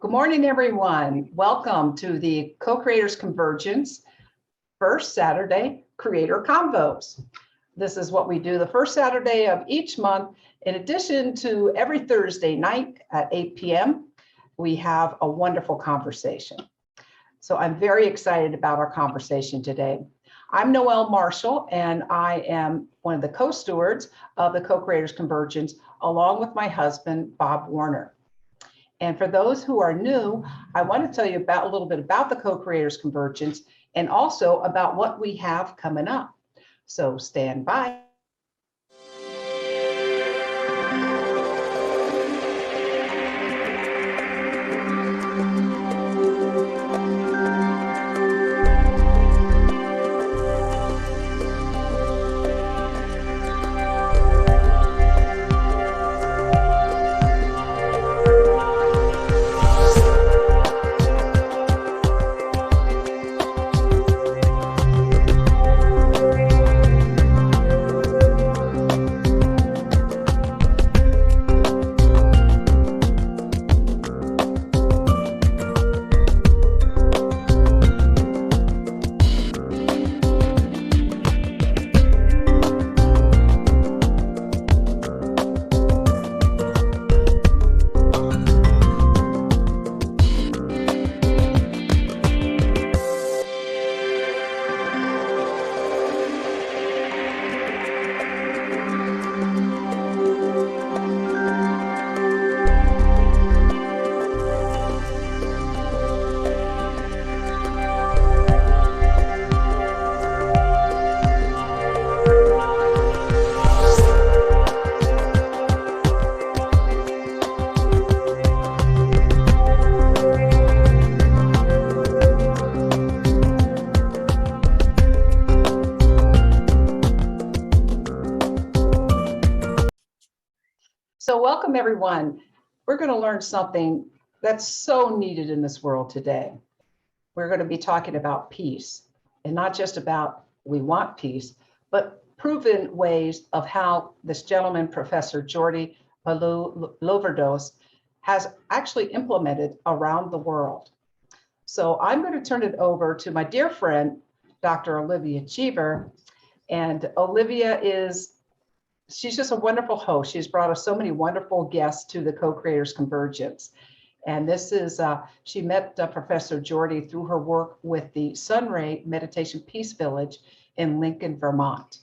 Good morning, everyone. Welcome to the Co-Creators Convergence first Saturday Creator Convos. This is what we do the first Saturday of each month. In addition to every Thursday night at 8 p.m., we have a wonderful conversation. So I'm very excited about our conversation today. I'm Noelle Marshall, and I am one of the co-stewards of the Co-Creators Convergence, along with my husband, Bob Warner. And for those who are new, I want to tell you a little bit about the Co-Creators Convergence and also about what we have coming up. So stand by. So welcome, everyone. We're going to learn something that's so needed in this world today. We're going to be talking about peace, and not just about we want peace, but proven ways of how this gentleman, Professor Jordi Palou-Loverdos, has actually implemented around the world. So I'm going to turn it over to my dear friend, Dr. Olivia Cheever. And Olivia she's just a wonderful host. She's brought us so many wonderful guests to the Co-Creators Convergence. And this is, she met Professor Jordi through her work with the Sunray Meditation Peace Village in Lincoln, Vermont.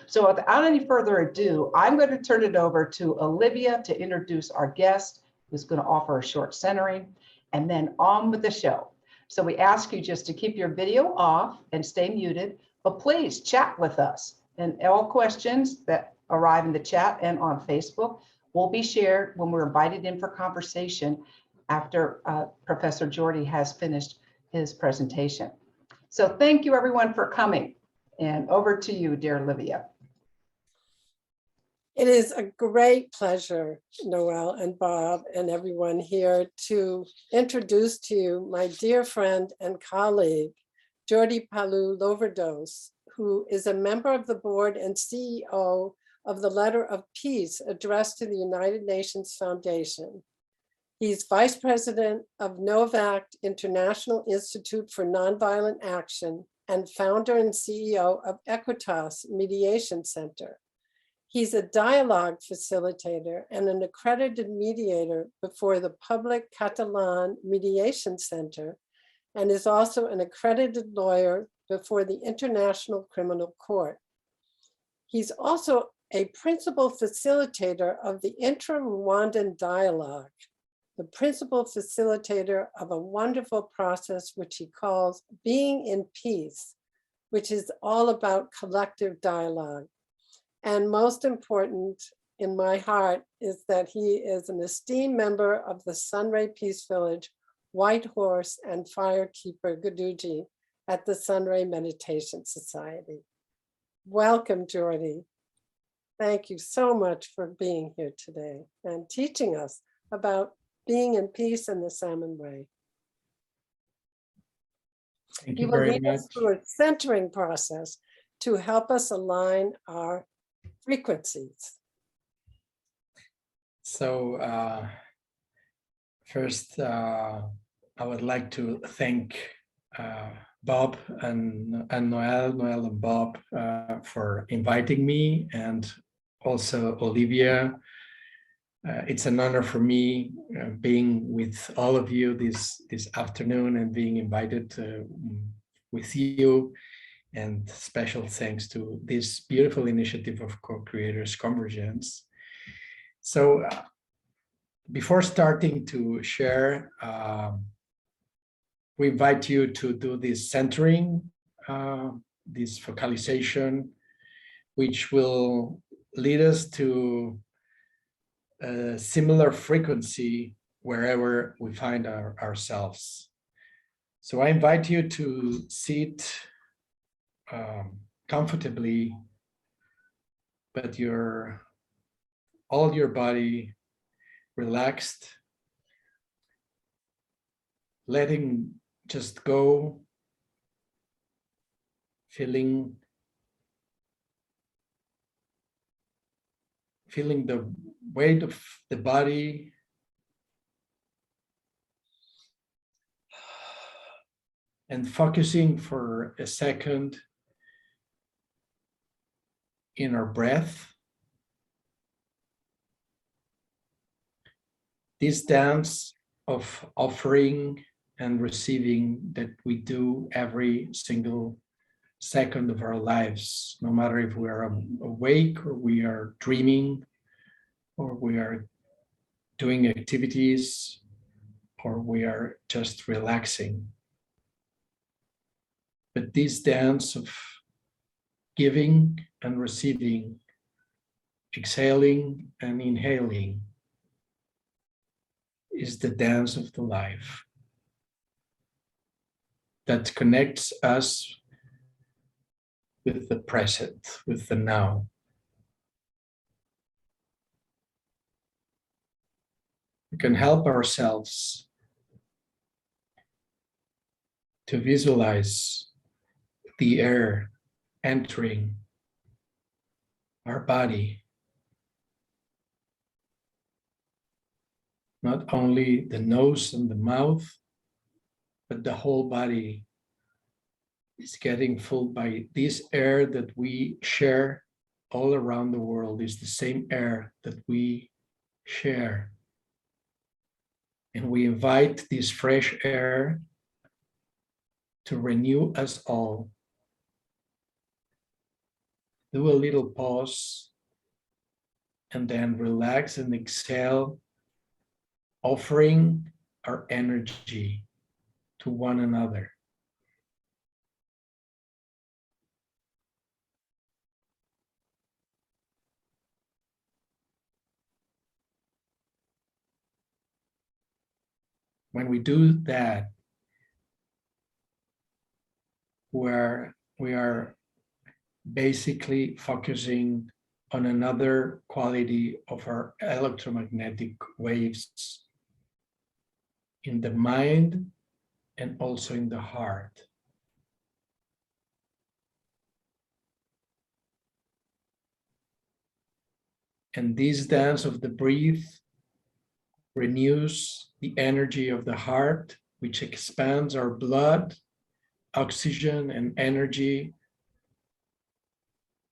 So without any further ado, I'm going to turn it over to Olivia to introduce our guest, who's going to offer a short centering, and then on with the show. So we ask you just to keep your video off and stay muted, but please chat with us. And all questions that arrive in the chat and on Facebook will be shared when we're invited in for conversation after Professor Jordi has finished his presentation. So thank you everyone for coming, and over to you, dear Olivia. It is a great pleasure, Noelle and Bob and everyone here, to introduce to you my dear friend and colleague, Jordi Palou-Loverdos, who is a member of the board and CEO of the Letter of Peace addressed to the United Nations Foundation. He's vice president of NOVAC International Institute for Nonviolent Action and founder and CEO of Equitas Mediation Center. He's a dialogue facilitator and an accredited mediator before the Public Catalan Mediation Center, and is also an accredited lawyer before the International Criminal Court. He's also a principal facilitator of the Intra-Rwandan Dialogue, the principal facilitator of a wonderful process which he calls Being in Peace, which is all about collective dialogue. And most important in my heart is that he is an esteemed member of the Sunray Peace Village, White Horse and Firekeeper Gaduji at the Sunray Meditation Society. Welcome, Jordi. Thank you so much for being here today and teaching us about being in peace in the Salmon Way. Thank you very much. Us through a centering process to help us align our frequencies. So First, I would like to thank Bob and Noel and Bob for inviting me, and also Olivia. It's an honor for me being with all of you this afternoon and being invited with you. And special thanks to this beautiful initiative of co-creators Convergence. So before starting to share, we invite you to do this centering, this focalization, which will lead us to a similar frequency wherever we find ourselves. So I invite you to sit comfortably, but all your body relaxed, letting just go, feeling the weight of the body, and focusing for a second in our breath. This dance of offering and receiving that we do every single second of our lives, no matter if we are awake or we are dreaming or we are doing activities or we are just relaxing. But this dance of giving and receiving, exhaling and inhaling, is the dance of the life that connects us with the present, with the now. We can help ourselves to visualize the air entering our body. Not only the nose and the mouth, but the whole body is getting full by this air that we share all around the world. Is the same air that we share. And we invite this fresh air to renew us all. Do a little pause and then relax and exhale, offering our energy to one another. When we do that, we are basically focusing on another quality of our electromagnetic waves in the mind and also in the heart. And this dance of the breath renews the energy of the heart, which expands our blood, oxygen, and energy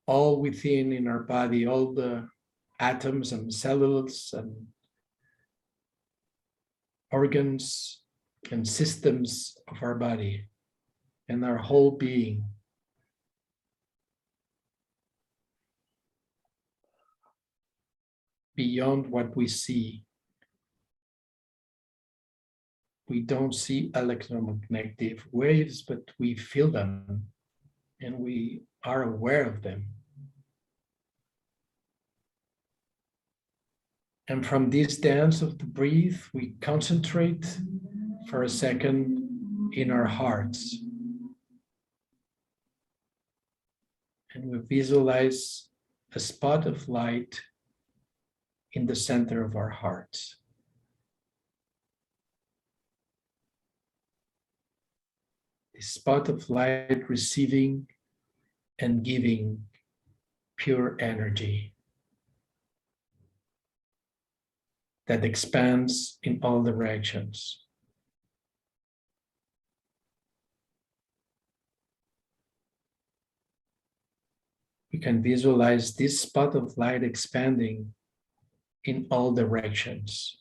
all within in our body, all the atoms and cells and organs and systems of our body and our whole being. Beyond what we see. We don't see electromagnetic waves, but we feel them and we are aware of them. And from this dance of the breath, we concentrate for a second in our hearts. And we visualize a spot of light in the center of our hearts. The spot of light receiving and giving pure energy. that expands in all directions. We can visualize this spot of light expanding in all directions,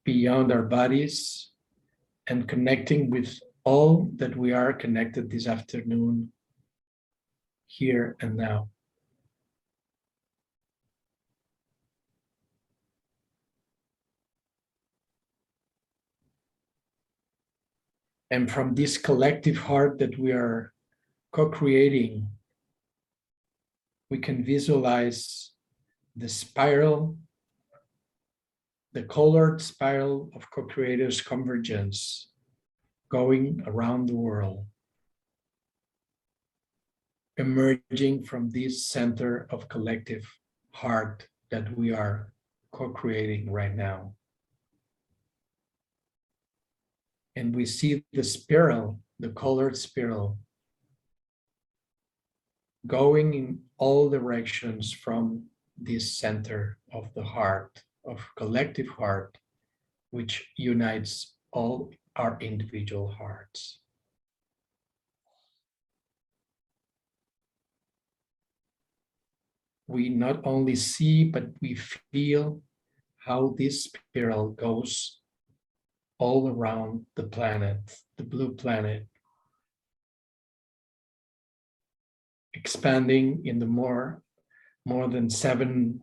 beyond our bodies, and connecting with all that we are connected this afternoon, here and now. And from this collective heart that we are co-creating, we can visualize the spiral, the colored spiral of co-creators' convergence going around the world, emerging from this center of collective heart that we are co-creating right now. And we see the spiral, the colored spiral, going in all directions from this center of the heart, of collective heart, which unites all our individual hearts. We not only see, but we feel how this spiral goes all around the planet, the blue planet, expanding in the more than 7,000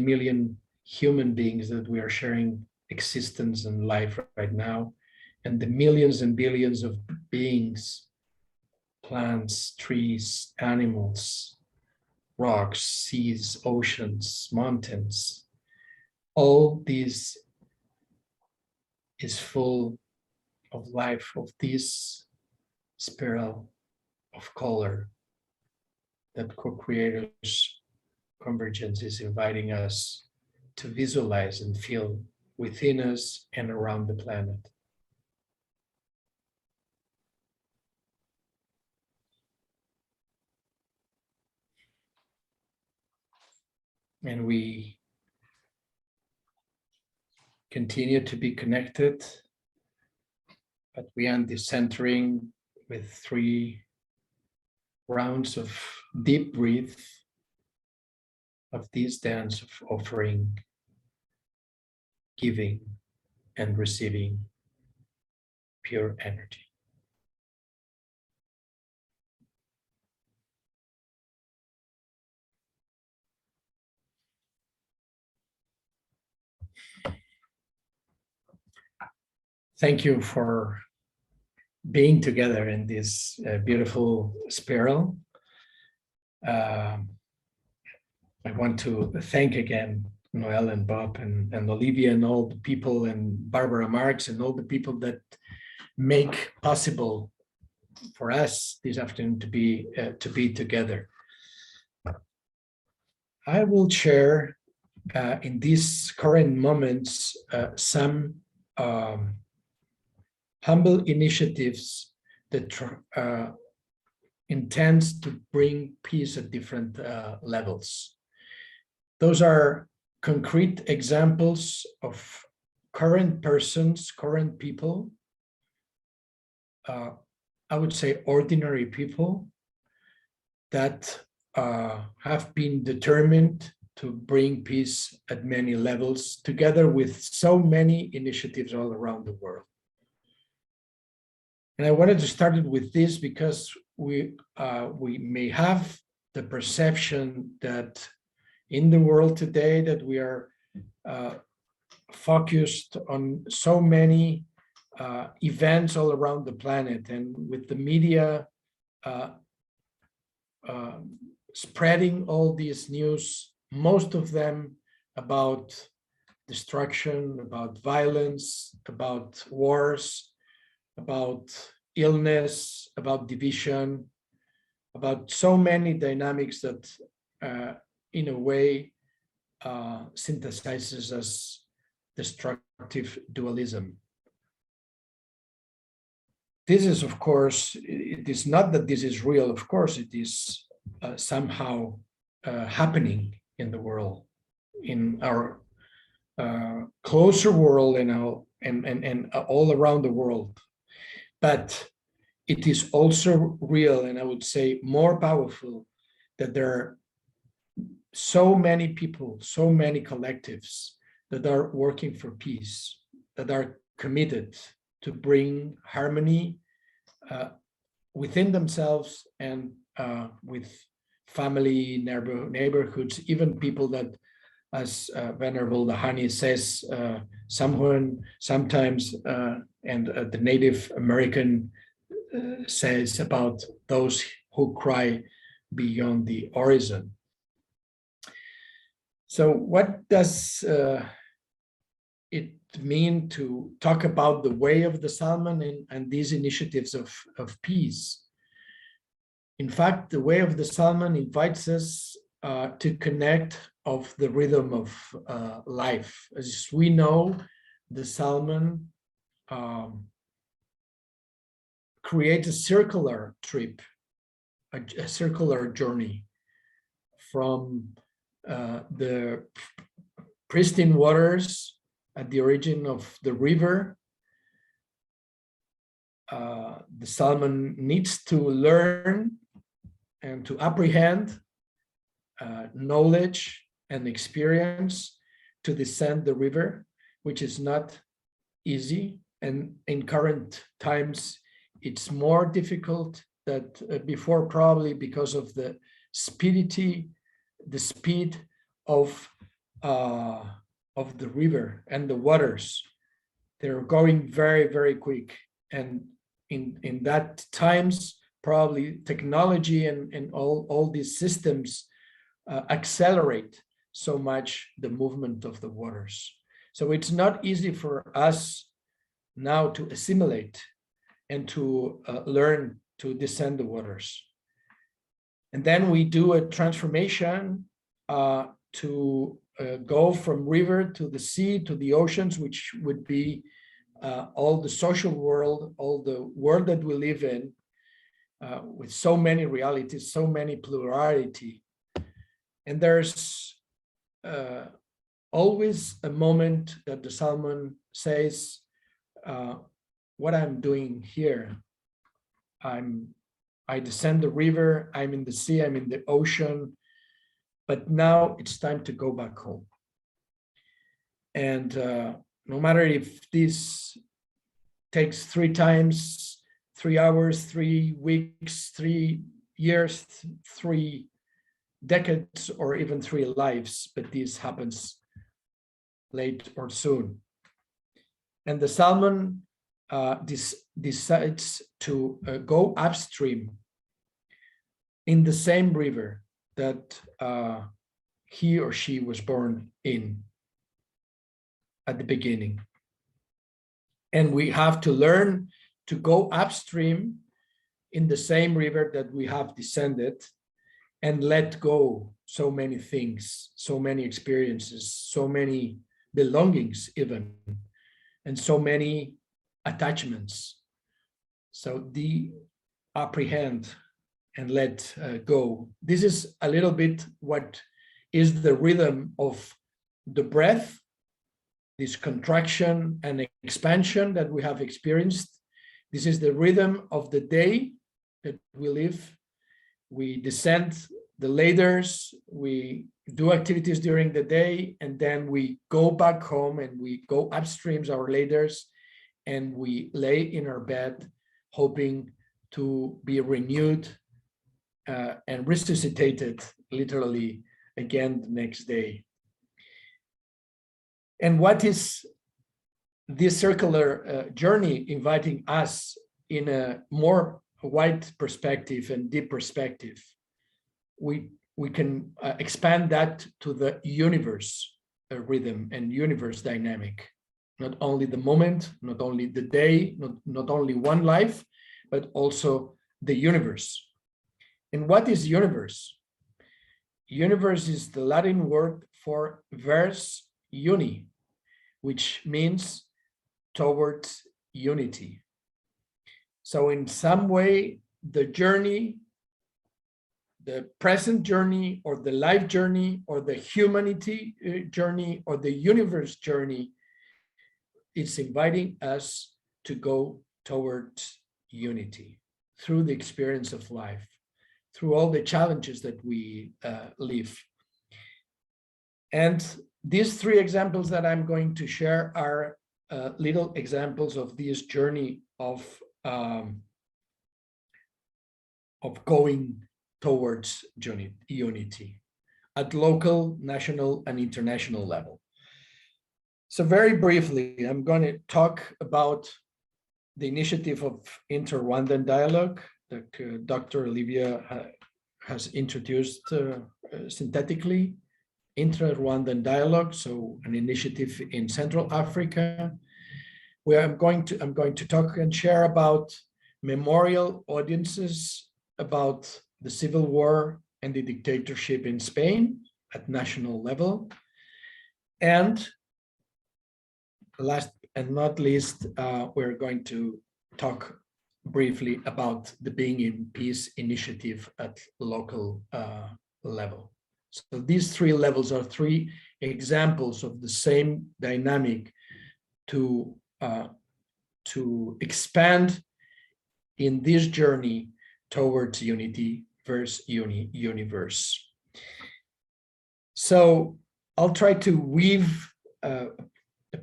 million human beings that we are sharing existence and life right now, and the millions and billions of beings, plants, trees, animals, rocks, seas, oceans, mountains. All this is full of life, of this spiral of color that co-creators convergence is inviting us to visualize and feel within us and around the planet. And we continue to be connected, but we end this centering with 3 rounds of deep breath of this dance of offering, giving, and receiving pure energy. Thank you for being together in this beautiful spiral. I want to thank again Noel and Bob and Olivia and all the people, and Barbara Marx and all the people that make possible for us this afternoon to be together. I will share in these current moments some humble initiatives that intends to bring peace at different levels. Those are concrete examples of current persons, current people, I would say ordinary people that have been determined to bring peace at many levels, together with so many initiatives all around the world. And I wanted to start it with this because we may have the perception that in the world today that we are focused on so many events all around the planet, and with the media spreading all these news, most of them about destruction, about violence, about wars, about illness, about division, about so many dynamics that in a way synthesizes as destructive dualism. This is, of course, it is not that this is real, of course, it is somehow happening in the world in our closer world and all around the world. But it is also real, and I would say more powerful, that there are so many people, so many collectives that are working for peace, that are committed to bring harmony within themselves and with family, neighborhoods, even people that, as Venerable Dahani says, sometimes, and the Native American says about those who cry beyond the horizon. So what does it mean to talk about the way of the salmon and these initiatives of peace? In fact, the way of the salmon invites us to connect of the rhythm of life. As we know, the salmon creates a circular trip, a circular journey from the pristine waters at the origin of the river. The salmon needs to learn and to apprehend knowledge and experience to descend the river, which is not easy. And in current times, it's more difficult than before, probably because of the speed of the river and the waters. They're going very, very quick. And in that times, probably technology and all these systems accelerate so much the movement of the waters. So it's not easy for us now to assimilate and to learn to descend the waters. And then we do a transformation to go from river to the sea, to the oceans, which would be all the social world, all the world that we live in, with so many realities, so many plurality. And there's always a moment that the salmon says, what I'm doing here, I descend the river, I'm in the sea, I'm in the ocean, but now it's time to go back home. And no matter if this takes 3 times, 3 hours, 3 weeks, 3 years, 3 decades, or even 3 lives, but this happens late or soon. And the salmon decides to go upstream in the same river that he or she was born in at the beginning. And we have to learn to go upstream in the same river that we have descended and let go so many things, so many experiences, so many belongings even, and so many attachments. So apprehend and let go. This is a little bit what is the rhythm of the breath, this contraction and expansion that we have experienced. This is the rhythm of the day that we live. We descend the ladders, we do activities during the day, and then we go back home and we go upstream our ladders and we lay in our bed, hoping to be renewed and resuscitated literally again the next day. And what is this circular journey inviting us in a more wide perspective and deep perspective? We can expand that to the universe rhythm and universe dynamic. Not only the moment, not only the day, not only one life, but also the universe. And what is universe? Universe is the Latin word for vers uni, which means towards unity. So in some way, the journey the present journey or the life journey or the humanity journey or the universe journey, it's inviting us to go towards unity through the experience of life, through all the challenges that we live. And these three examples that I'm going to share are little examples of this journey of going towards unity at local, national, and international level. So very briefly, I'm going to talk about the initiative of Inter-Rwandan Dialogue that Dr. Olivia has introduced synthetically. Inter-Rwandan Dialogue, so an initiative in Central Africa, where I'm going to talk and share about memorial audiences about the civil war and the dictatorship in Spain at national level. And last and not least, we're going to talk briefly about the Being in Peace initiative at local level. So these three levels are three examples of the same dynamic to expand in this journey towards unity versus universe. So I'll try to weave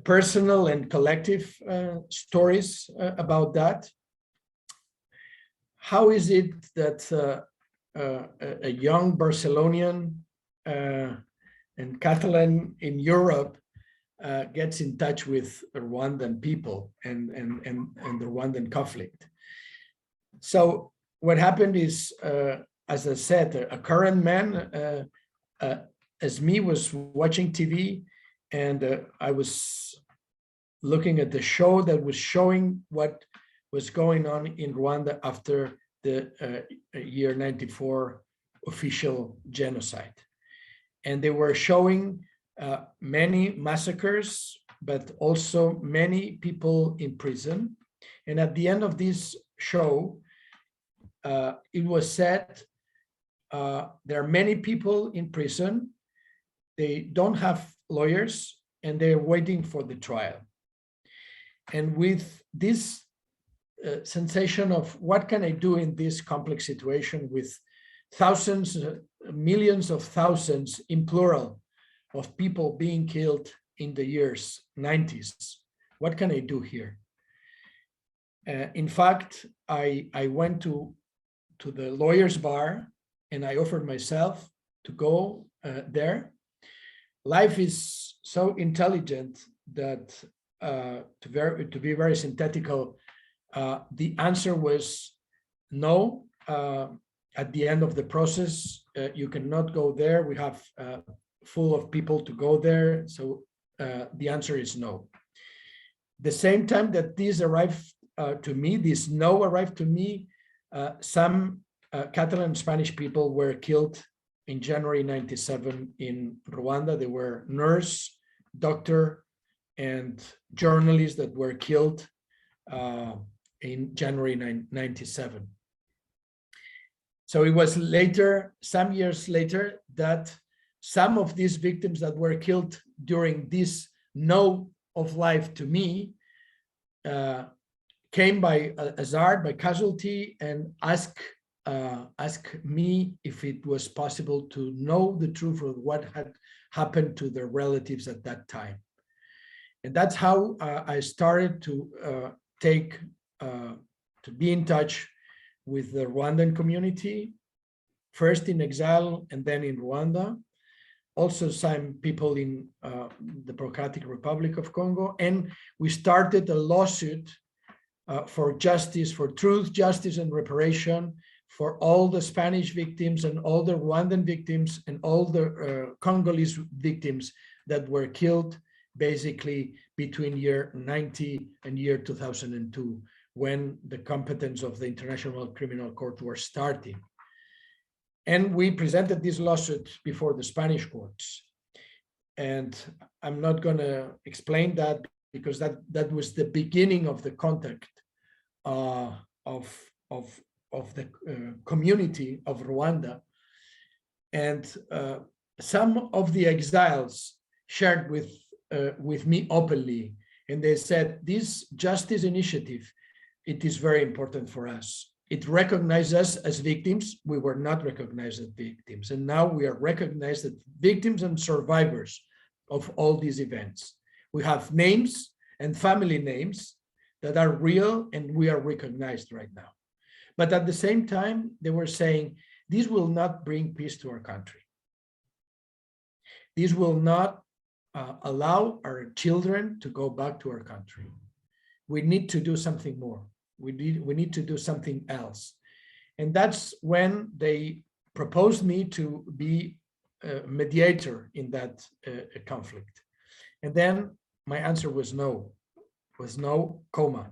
personal and collective stories about that. How is it that a young Barcelonian and Catalan in Europe gets in touch with Rwandan people and the Rwandan conflict? So what happened is, as I said, a current man, as me, was watching TV, and I was looking at the show that was showing what was going on in Rwanda after the year 94 official genocide. And they were showing many massacres, but also many people in prison. And at the end of this show, it was said, there are many people in prison, they don't have lawyers, and they're waiting for the trial. And with this sensation of what can I do in this complex situation with thousands, millions of thousands in plural of people being killed in the years 90s, what can I do here? In fact, I went to the lawyer's bar and I offered myself to go there. Life is so intelligent that to be very synthetical, the answer was no. At the end of the process, you cannot go there. We have full of people to go there. So the answer is no. The same time that this arrived to me, this no arrived to me, some Catalan Spanish people were killed in January 97 in Rwanda. They were nurse, doctor, and journalists that were killed in January 97. So it was later, some years later, that some of these victims that were killed during this no of life to me came by hazard, by casualty, and asked me if it was possible to know the truth of what had happened to their relatives at that time. And that's how I started to be in touch with the Rwandan community, first in exile and then in Rwanda, also some people in the Democratic Republic of Congo. And we started a lawsuit for justice, for truth, justice, and reparation for all the Spanish victims and all the Rwandan victims and all the Congolese victims that were killed basically between year 90 and year 2002, when the competence of the International Criminal Court were starting. And we presented this lawsuit before the Spanish courts. And I'm not going to explain that because that was the beginning of the contact of the community of Rwanda And some of the exiles shared with me openly, and they said, this justice initiative, it is very important for us. It recognized us as victims. We were not recognized as victims. And now we are recognized as victims and survivors of all these events. We have names and family names that are real, and we are recognized right now. But at the same time, they were saying, this will not bring peace to our country. This will not allow our children to go back to our country. We need to do something more. We need to do something else. And that's when they proposed me to be a mediator in that conflict. And then my answer was no, comma.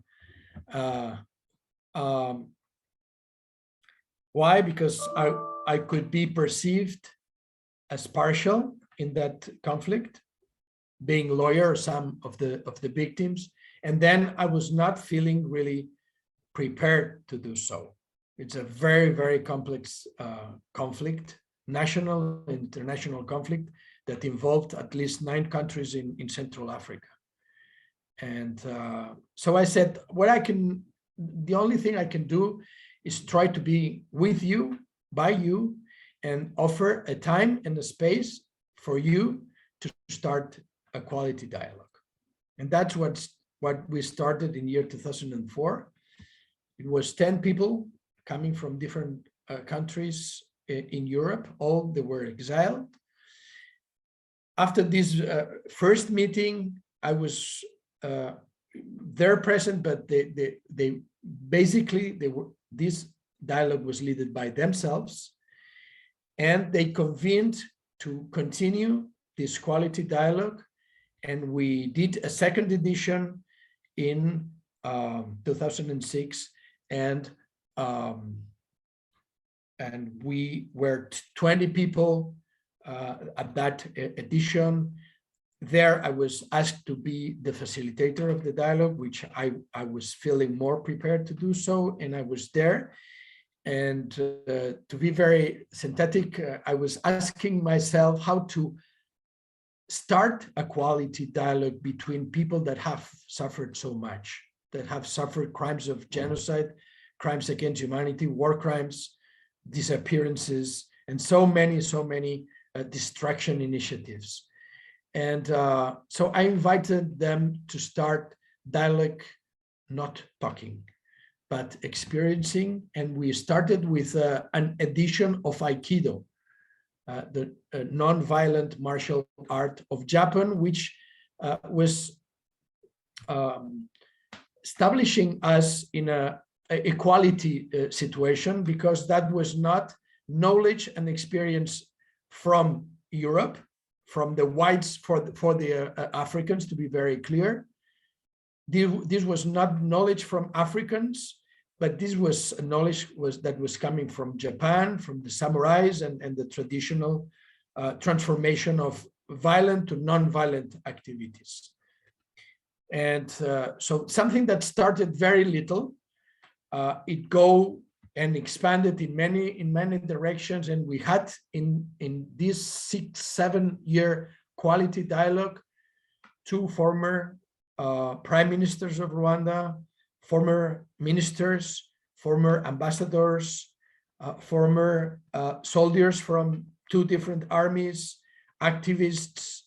Why? Because I could be perceived as partial in that conflict, being lawyer, some of the victims, and then I was not feeling really prepared to do so. It's a very, very complex conflict, national and international conflict that involved at least 9 countries in Central Africa. And so I said, the only thing I can do is try to be with you, by you, and offer a time and a space for you to start a quality dialogue. And that's what we started in year 2004. It was 10 people coming from different countries in Europe, all they were exiled. After this first meeting, I was there present, but they basically, this dialogue was led by themselves, and they convened to continue this quality dialogue. And we did a second edition in 2006, and we were 20 people at that edition. There, I was asked to be the facilitator of the dialogue, which I was feeling more prepared to do so, and I was there. And to be very synthetic, I was asking myself how to start a quality dialogue between people that have suffered so much, that have suffered crimes of genocide, crimes against humanity, war crimes, disappearances, and so many destruction initiatives. And so I invited them to start dialogue, not talking, but experiencing. And we started with an edition of Aikido, the non-violent martial art of Japan, which was establishing us in a equality situation, because that was not knowledge and experience from Europe, from the whites for the Africans, to be very clear. This was not knowledge from Africans, but this was knowledge that was coming from Japan, from the samurais, and the traditional transformation of violent to non-violent activities. And so something that started very little, it go and expanded in many directions. And we had in this 6-7 year quality dialogue, 2 former prime ministers of Rwanda, former ministers, former ambassadors, former soldiers from 2 different armies, activists,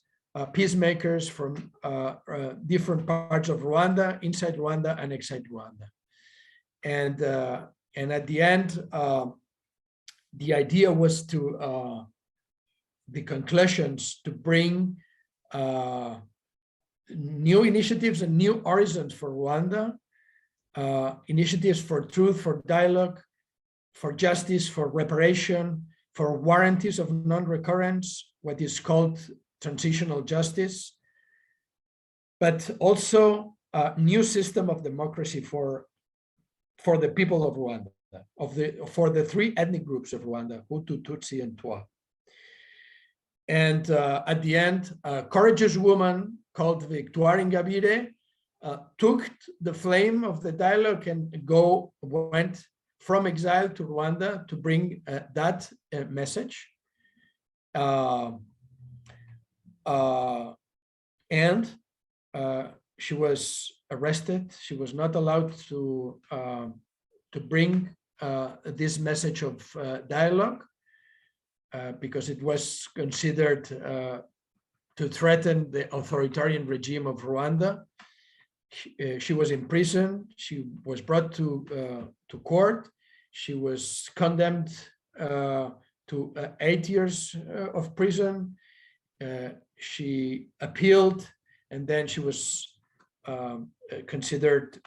peacemakers from different parts of Rwanda, inside Rwanda and outside Rwanda. And at the end, the idea was to, the conclusions, to bring new initiatives and new horizons for Rwanda, initiatives for truth, for dialogue, for justice, for reparation, for warranties of non-recurrence, what is called transitional justice, but also a new system of democracy for the people of Rwanda, for the 3 ethnic groups of Rwanda, Hutu, Tutsi, and Twa. And at the end, a courageous woman called Victoire Ingabire took the flame of the dialogue and went from exile to Rwanda to bring that message. and she was arrested. She was not allowed to bring this message of dialogue because it was considered to threaten the authoritarian regime of Rwanda. She was in prison. She was brought to court. She was condemned to 8 years of prison. She appealed, and then she was considered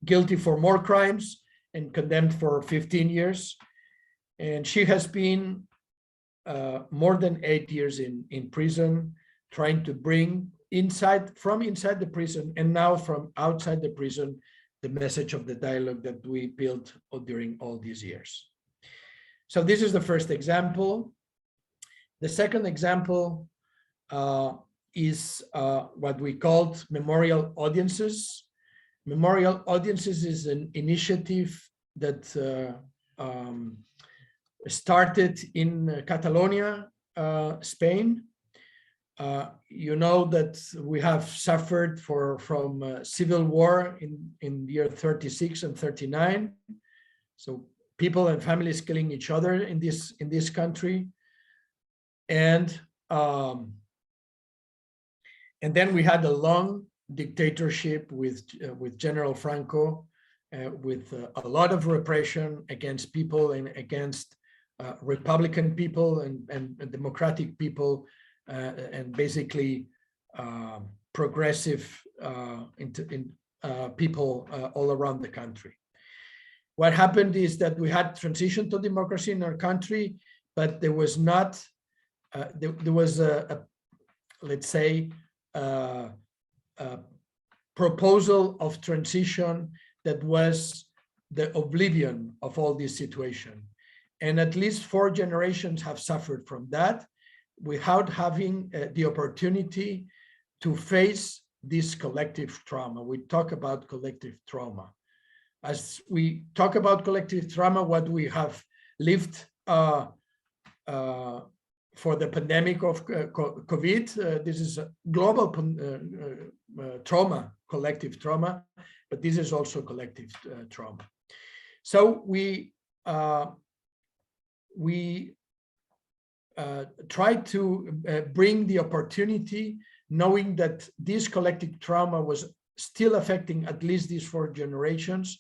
guilty for more crimes and condemned for 15 years. And she has been more than 8 years in prison, trying to bring from inside the prison and now from outside the prison, the message of the dialogue that we built during all these years. So this is the first example. The second example is what we called memorial audiences. Memorial audiences is an initiative that started in Catalonia, Spain. You know that we have suffered from civil war in the year 36 and 39. So people and families killing each other in this country. And then we had a long dictatorship with General Franco, with a lot of repression against people and against Republican people and democratic people, and basically progressive people all around the country. What happened is that we had transition to democracy in our country, but there was not, there was let's say, a proposal of transition that was the oblivion of all this situation. And at least 4 generations have suffered from that without having the opportunity to face this collective trauma. We talk about collective trauma. As we talk about collective trauma, what we have lived for the pandemic of COVID, this is a global trauma, collective trauma, but this is also collective trauma. So we try to bring the opportunity, knowing that this collective trauma was still affecting at least these 4 generations,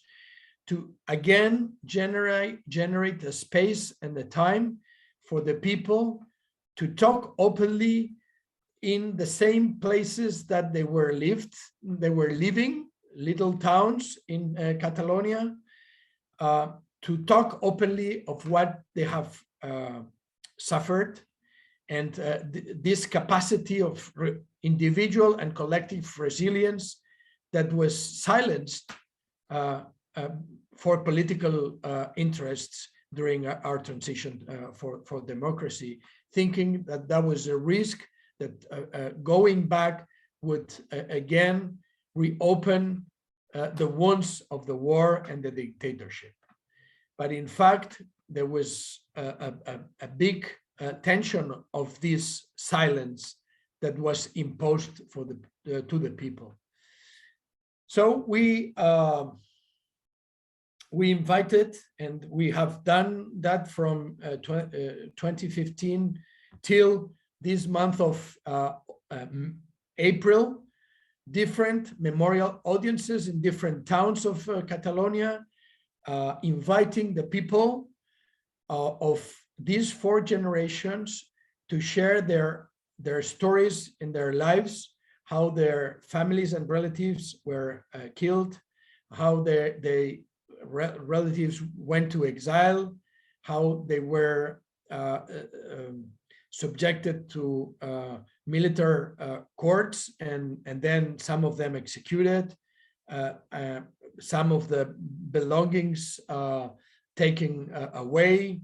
to again generate the space and the time for the people to talk openly in the same places that they were living, little towns in Catalonia, to talk openly of what they have suffered, and this capacity of individual and collective resilience that was silenced for political interests during our transition for democracy, thinking that that was a risk that going back would again reopen the wounds of the war and the dictatorship. But in fact, there was a big tension of this silence that was imposed to the people. So we invited, and we have done that from 2015 till this month of April, different memorial audiences in different towns of Catalonia, inviting the people of these 4 generations to share their stories in their lives, how their families and relatives were killed, how their relatives went to exile, how they were subjected to military courts, and then some of them executed, some of the belongings taken away,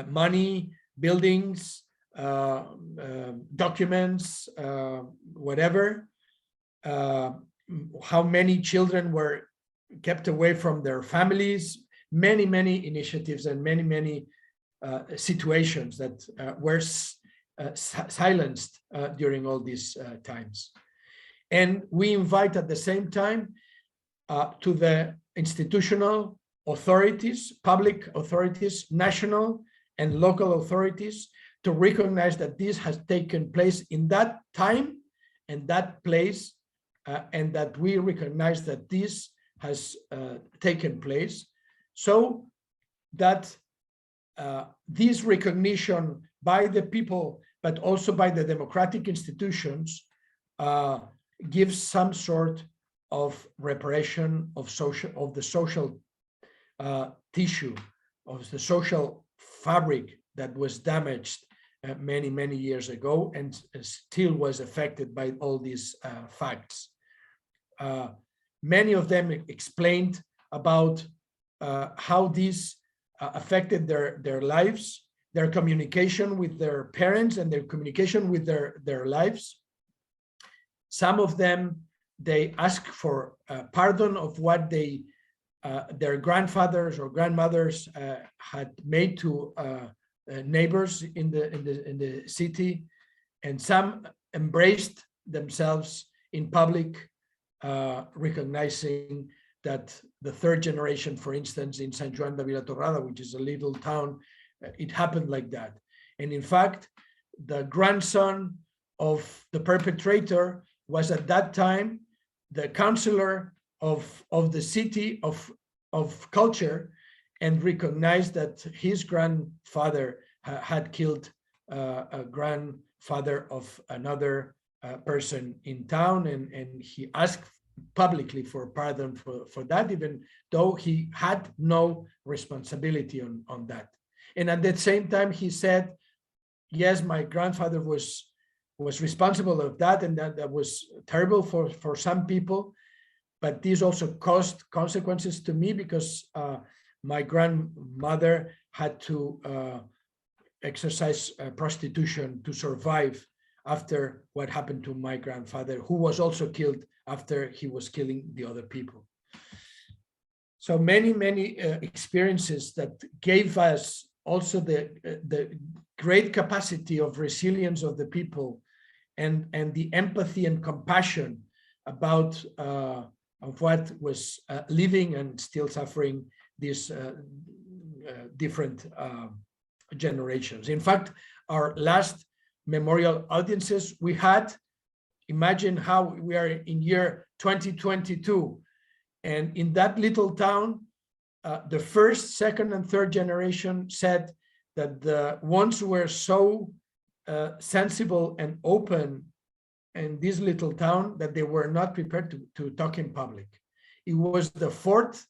money, buildings, documents, whatever, how many children were kept away from their families, many initiatives and many situations that were silenced during all these times. And we invite at the same time to the institutional authorities, public authorities, national and local authorities, to recognize that this has taken place in that time and that place, and that we recognize that this has taken place, so that this recognition by the people, but also by the democratic institutions, gives some sort of reparation of the social tissue, of the social fabric that was damaged many years ago and still was affected by all these facts. Many of them explained about how this affected their lives, their communication with their parents and their communication with their lives. Some of them, they ask for pardon of what their grandfathers or grandmothers had made to neighbors in the city, and some embraced themselves in public, recognizing that the third generation, for instance, in San Juan de Vilatorrada, which is a little town, it happened like that. And in fact, the grandson of the perpetrator was at that time the counselor of the city of culture, and recognized that his grandfather had killed a grandfather of another person in town, and he asked publicly for pardon for that, even though he had no responsibility on that. And at the same time, he said, yes, my grandfather was responsible of that, and that was terrible for some people, but this also caused consequences to me, because my grandmother had to exercise prostitution to survive after what happened to my grandfather, who was also killed after he was killing the other people. So many experiences that gave us also the great capacity of resilience of the people, and the empathy and compassion about of what was living and still suffering these different generations. In fact, our last memorial audiences we had, imagine how we are in year 2022, and in that little town, the first, second, and third generation said that the ones who were so sensible and open in this little town that they were not prepared to talk in public. It was the fourth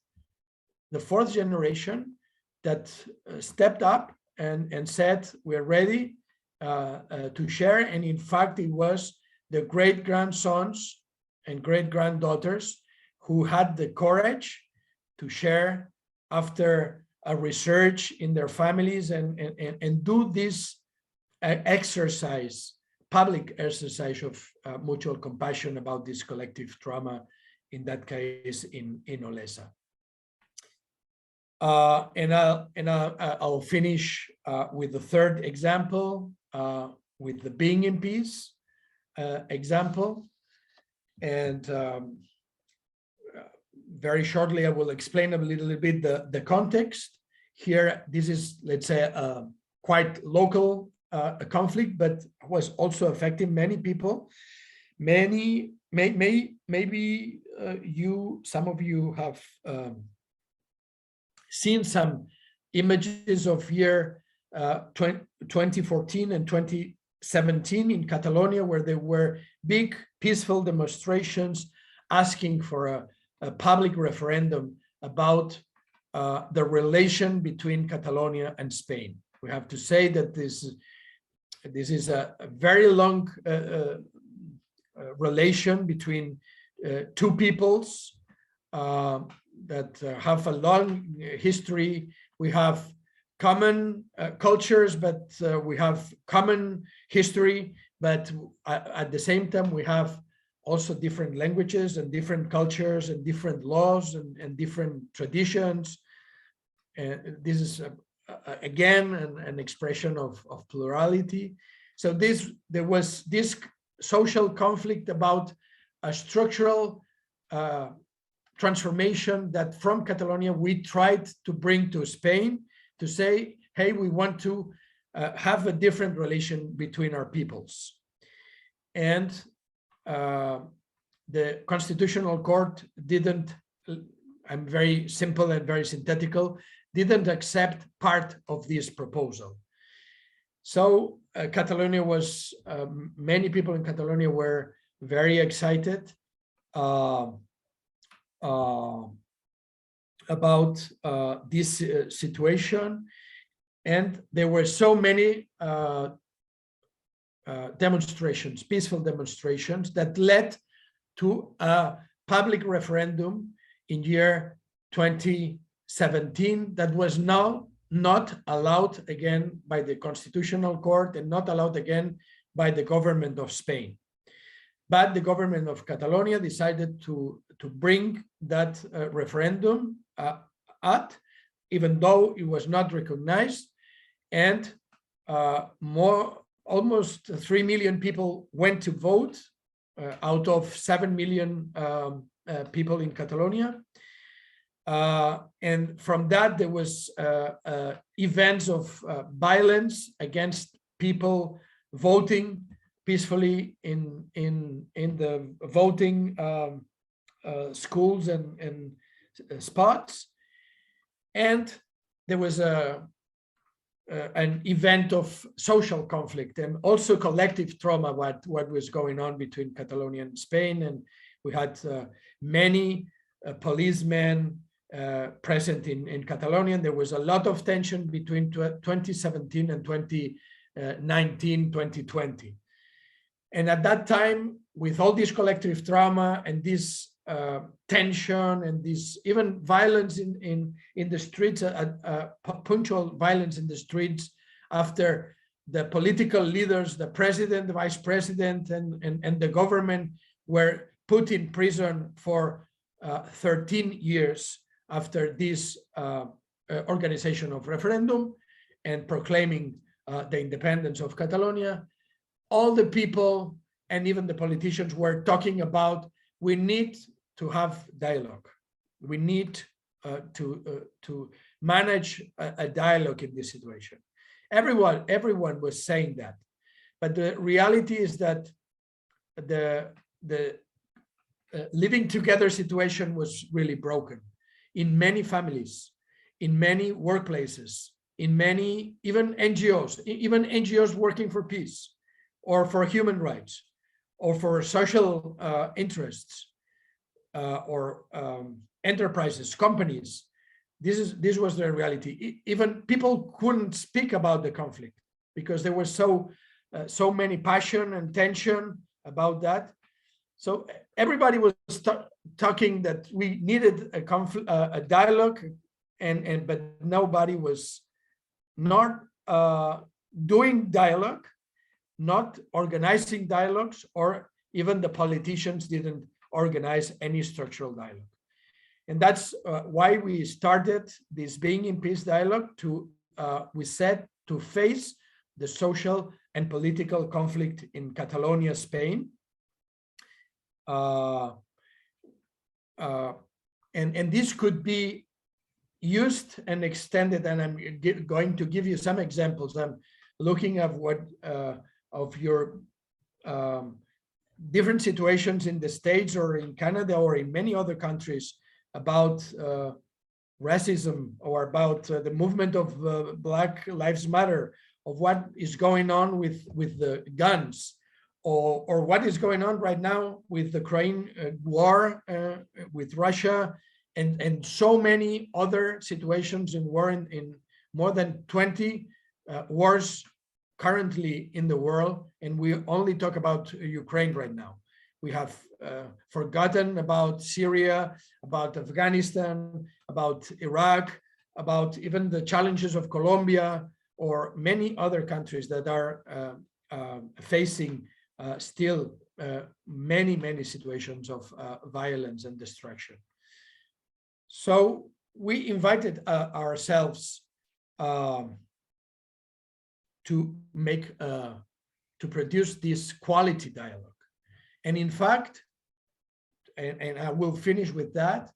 generation that stepped up and said, we're ready to share. And in fact, it was the great-grandsons and great-granddaughters who had the courage to share after a research in their families and do this exercise, public exercise of mutual compassion about this collective trauma, in that case in Olesa. And I'll finish with the third example, with the being in peace example. And very shortly, I will explain a little bit the context. Here, this is, let's say, a quite local conflict, but was also affecting many people. Maybe some of you have seen some images of year 2014 and 2017 in Catalonia, where there were big peaceful demonstrations asking for a public referendum about the relation between Catalonia and Spain. We have to say that this is a very long relation between two peoples that have a long history. We have common cultures, but we have common history, but at the same time, we have also different languages and different cultures and different laws and different traditions. And this is, again, an expression of plurality. So there was this social conflict about a structural transformation that from Catalonia we tried to bring to Spain, to say, hey, we want to have a different relation between our peoples. And the Constitutional Court didn't, I'm very simple and very synthetical, didn't accept part of this proposal. So Catalonia was, many people in Catalonia were very excited about this situation. And there were so many demonstrations, peaceful demonstrations, that led to a public referendum in year 2017 that was now not allowed again by the Constitutional Court and not allowed again by the government of Spain. But the government of Catalonia decided to bring that referendum out, even though it was not recognized, and almost 3 million people went to vote out of 7 million people in Catalonia. And from that, there was events of violence against people voting peacefully in the voting schools and spots. And there was an event of social conflict and also collective trauma, what was going on between Catalonia and Spain. And we had many policemen present in Catalonia. There was a lot of tension between 2017 and 2019, 2020. And at that time, with all this collective trauma and this tension and this even violence in the streets, punctual violence in the streets, after the political leaders, the president, the vice president, and the government were put in prison for 13 years after this organization of referendum and proclaiming the independence of Catalonia, all the people and even the politicians were talking about, we need to have dialogue. We need to manage a dialogue in this situation. Everyone was saying that, but the reality is that the living together situation was really broken in many families, in many workplaces, in many even NGOs working for peace or for human rights or for social interests. Or enterprises, companies. This was the reality. Even people couldn't speak about the conflict because there was so many passion and tension about that. So everybody was talking that we needed a dialogue, but nobody was not doing dialogue, not organizing dialogues, or even the politicians didn't organize any structural dialogue. And that's why we started this Being in Peace dialogue we said, to face the social and political conflict in Catalonia, Spain. And this could be used and extended, and I'm going to give you some examples. I'm looking at what of your different situations in the States or in Canada or in many other countries about racism or about the movement of Black Lives Matter, of what is going on with the guns, or what is going on right now with the Ukraine war with Russia, and so many other situations in war in more than 20 wars currently in the world, and we only talk about Ukraine right now. We have forgotten about Syria, about Afghanistan, about Iraq, about even the challenges of Colombia, or many other countries that are facing still many situations of violence and destruction. So we invited ourselves to make to produce this quality dialogue. And in fact, and I will finish with that,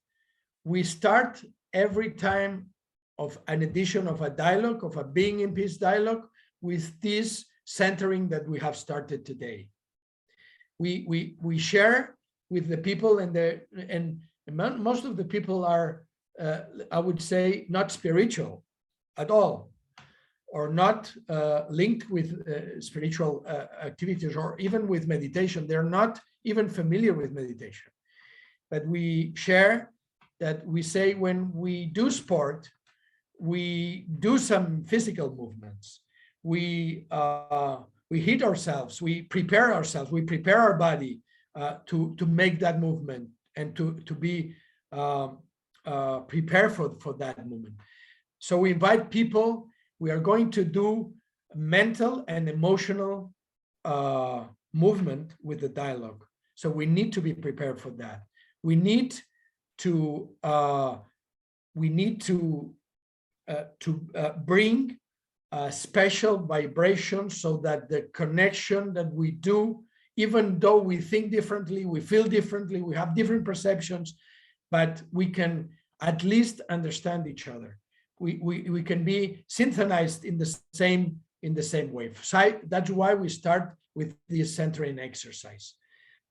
we start every time of an edition of a dialogue, of a Being in Peace dialogue, with this centering that we have started today. We share with the people, and most of the people are, I would say, not spiritual at all, or not linked with spiritual activities, or even with meditation. They're not even familiar with meditation. But we share that we say when we do sport, we do some physical movements. We hit ourselves, we prepare ourselves, we prepare our body to make that movement and to be prepared for that movement. So we invite people. We are going to do mental and emotional movement with the dialogue. So we need to be prepared for that. We need to bring a special vibration so that the connection that we do, even though we think differently, we feel differently, we have different perceptions, but we can at least understand each other. We can be synchronized in the same way. So that's why we start with this centering exercise.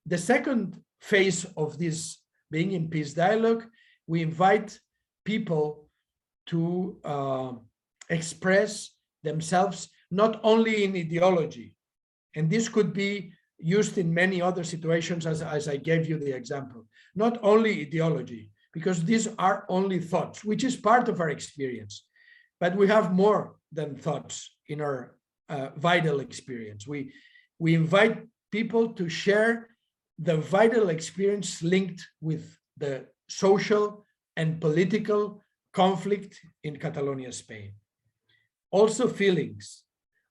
The second phase of this Being in Peace dialogue, we invite people to express themselves not only in ideology, and this could be used in many other situations, as I gave you the example, not only ideology, because these are only thoughts, which is part of our experience, but we have more than thoughts in our vital experience. We invite people to share the vital experience linked with the social and political conflict in Catalonia, Spain. Also feelings,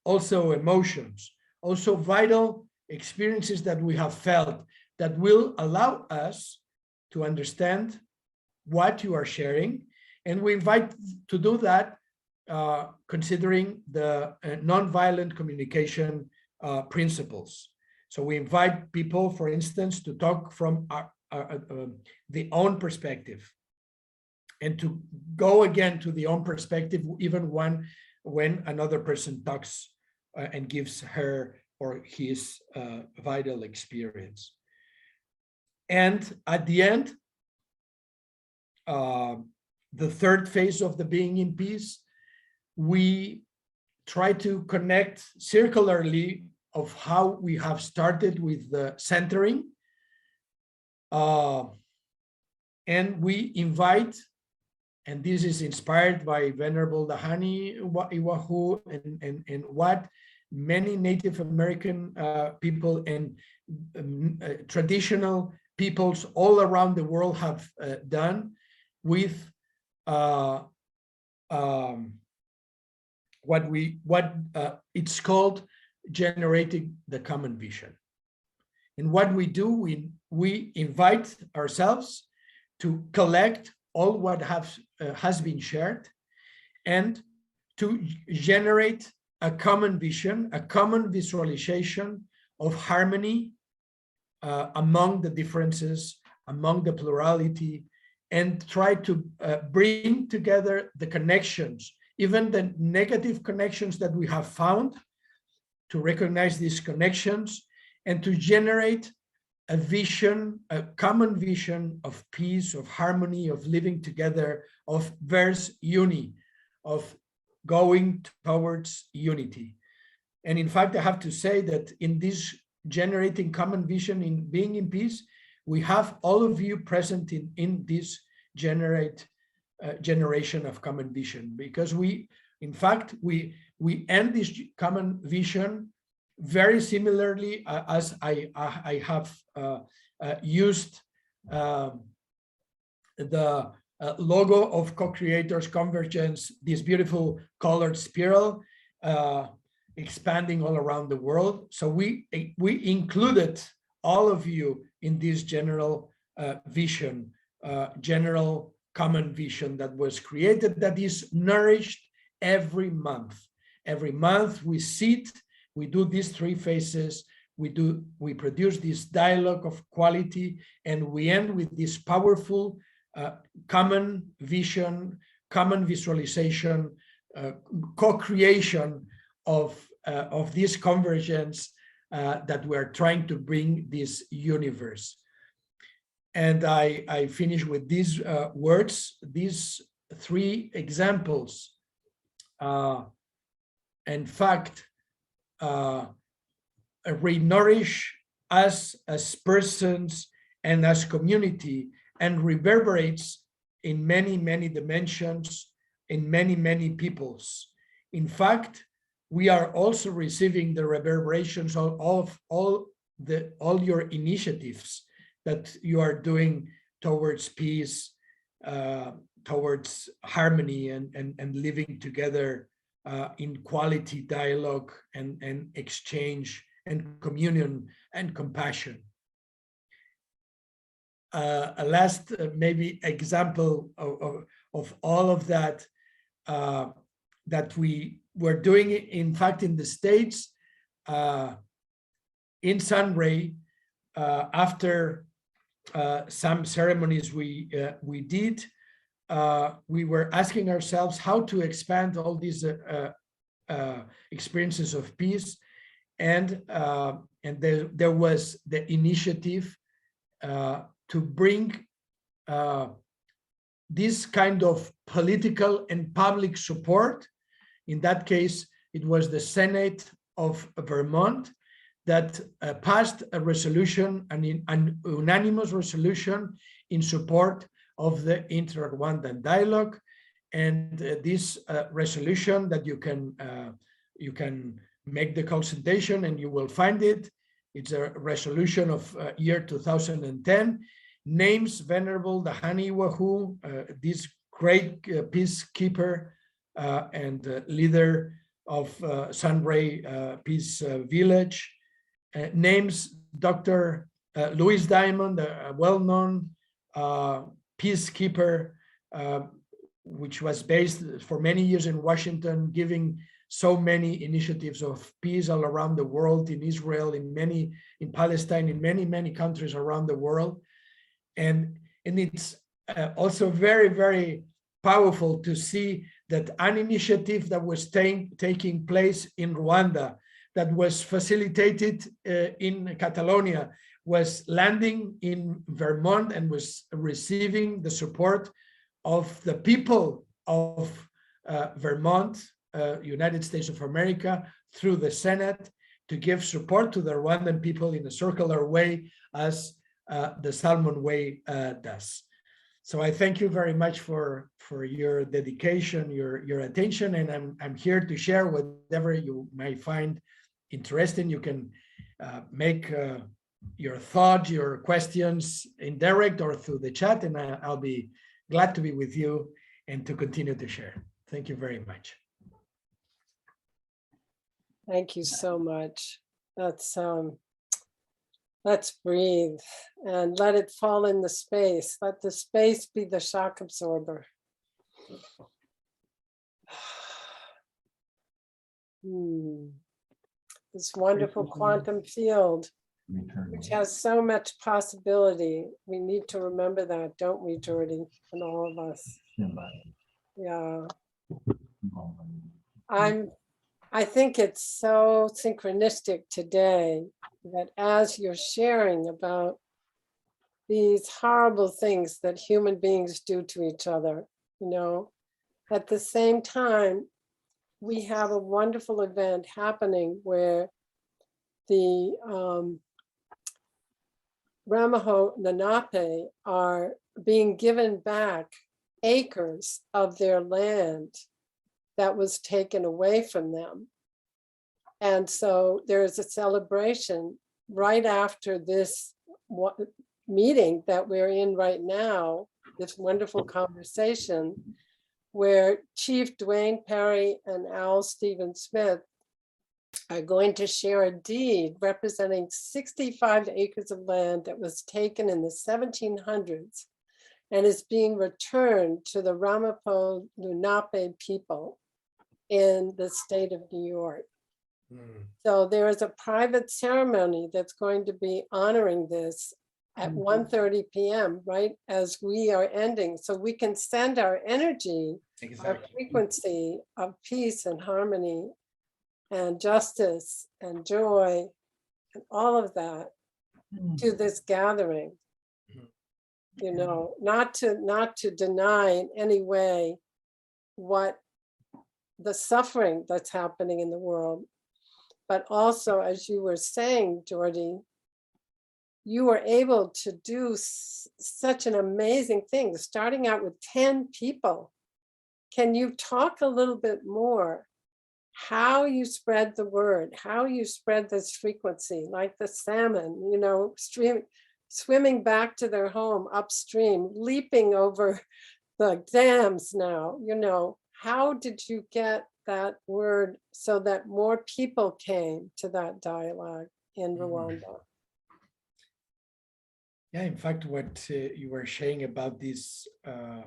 also emotions, also vital experiences that we have felt that will allow us to understand what you are sharing. And we invite to do that considering the nonviolent communication principles. So we invite people, for instance, to talk from the own perspective, and to go again to the own perspective, even when another person talks and gives her or his vital experience. And at the end, the third phase of the Being in Peace, we try to connect circularly of how we have started with the centering. And we invite, and this is inspired by Venerable Dahani Iwahu and what many Native American people and traditional peoples all around the world have done with what it's called generating the common vision. And what we do, we invite ourselves to collect all what has been shared and to generate a common vision, a common visualization of harmony among the differences, among the plurality, and try to bring together the connections, even the negative connections that we have found, to recognize these connections and to generate a vision, a common vision of peace, of harmony, of living together, of vers uni, of going towards unity. And in fact, I have to say that in this generating common vision, in Being in Peace, we have all of you present in this generation of common vision, because we end this common vision very similarly as I have used the logo of Co-Creators Convergence, this beautiful colored spiral expanding all around the world. So we included all of you in this general vision, general common vision that was created, that is nourished every month. Every month we sit we do these 3 phases. We produce this dialogue of quality, and we end with this powerful common vision, common visualization, co-creation of this convergence that we're trying to bring this universe. And I finish with these words, these 3 examples. In fact, re-nourish us as persons and as community, and reverberates in many, many dimensions, in many, many peoples. In fact, we are also receiving the reverberations of all your initiatives that you are doing towards peace, towards harmony, and living together in quality dialogue and exchange and communion and compassion. A last maybe example of all of that that we were doing, in fact, in the States, in Salmon Way, after some ceremonies we did, we were asking ourselves how to expand all these experiences of peace, and there was the initiative to bring this kind of political and public support. In that case, it was the Senate of Vermont that passed a resolution, an unanimous resolution in support of the inter-Rwandan dialogue. And this resolution that you can make the consultation and you will find it. It's a resolution of year 2010, names Venerable Dahani-Wahu, this great peacekeeper and leader of Salmon Way Peace Village, names Dr. Louis Diamond, a well-known peacekeeper, which was based for many years in Washington, giving so many initiatives of peace all around the world, in Israel, in Palestine, in many countries around the world. And it's also very, very powerful to see that an initiative that was taking place in Rwanda, that was facilitated in Catalonia, was landing in Vermont and was receiving the support of the people of Vermont, United States of America, through the Senate, to give support to the Rwandan people in a circular way, as the Salmon Way does. So I thank you very much for your dedication, your attention, and I'm here to share whatever you might find interesting. You can make your thoughts, your questions in direct or through the chat, and I'll be glad to be with you and to continue to share. Thank you very much. Thank you so much. Let's breathe and let it fall in the space. Let the space be the shock absorber. This wonderful quantum field, which has so much possibility. We need to remember that, don't we, Jordi, and all of us? Yeah. I think it's so synchronistic today that as you're sharing about these horrible things that human beings do to each other, you know, at the same time, we have a wonderful event happening where the Ramaho Lenape are being given back acres of their land that was taken away from them. And so there's a celebration right after this meeting that we're in right now, this wonderful conversation, where Chief Dwayne Perry and Al Stephen Smith are going to share a deed representing 65 acres of land that was taken in the 1700s and is being returned to the Ramapo Lenape people in the state of New York. Mm. So there is a private ceremony that's going to be honoring this at 1:30 p.m. right as we are ending, so we can send our energy, our Exactly. frequency of peace and harmony and justice and joy and all of that to this gathering. You know, not to deny in any way what the suffering that's happening in the world, but also, as you were saying, Jordi, you were able to do such an amazing thing, starting out with 10 people. Can you talk a little bit more how you spread the word, how you spread this frequency, like the salmon, you know, swimming back to their home upstream, leaping over the dams now, you know, how did you get that word so that more people came to that dialogue in Rwanda? Yeah, in fact, what you were saying about this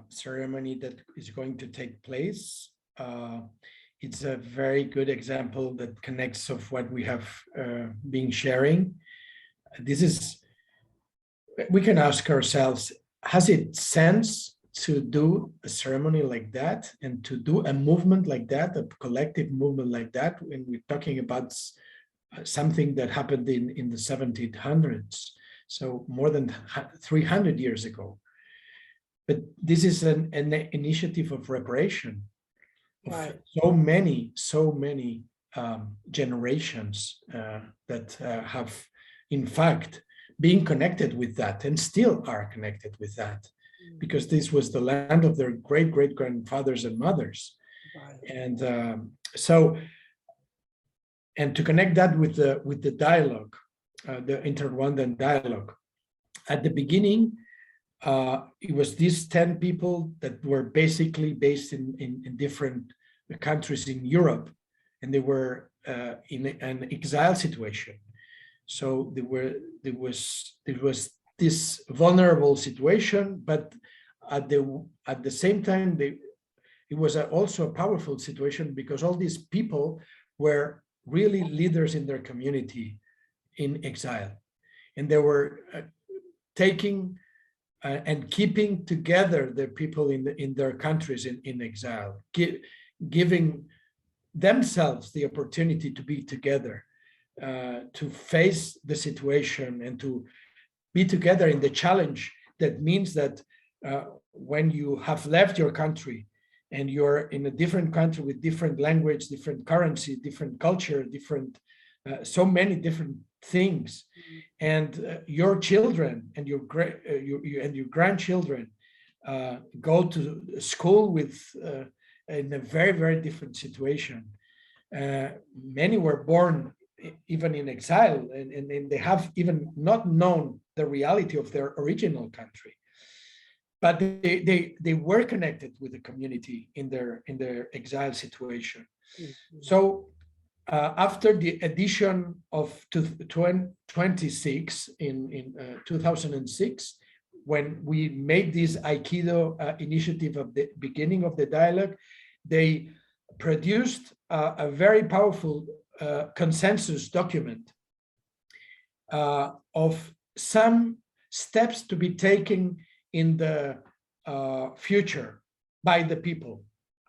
ceremony that is going to take place, it's a very good example that connects of what we have been sharing. This is, we can ask ourselves, has it sense to do a ceremony like that and to do a movement like that, a collective movement like that, when we're talking about something that happened in the 1700s, so more than 300 years ago. But this is an initiative of reparation of Right. so many generations that have, in fact, been connected with that and still are connected with that, because this was the land of their great-great-grandfathers and mothers. Right. And and to connect that with the dialogue, the inter-Rwandan dialogue, at the beginning, it was these 10 people that were basically based in different countries in Europe, and they were in an exile situation. So there was this vulnerable situation, but at the same time, it was also a powerful situation, because all these people were really leaders in their community in exile, and they were taking and keeping together the people in their countries in exile, giving themselves the opportunity to be together, to face the situation and to be together in the challenge. That means that when you have left your country and you're in a different country with different language, different currency, different culture, different, so many different things, and your children and your grandchildren go to school with in a very different situation. Many were born even in exile, and they have even not known the reality of their original country, but they were connected with the community in their exile situation. So after the edition of 26 in 2006, when we made this Aikido initiative of the beginning of the dialogue, they produced a very powerful consensus document of some steps to be taken in the future by the people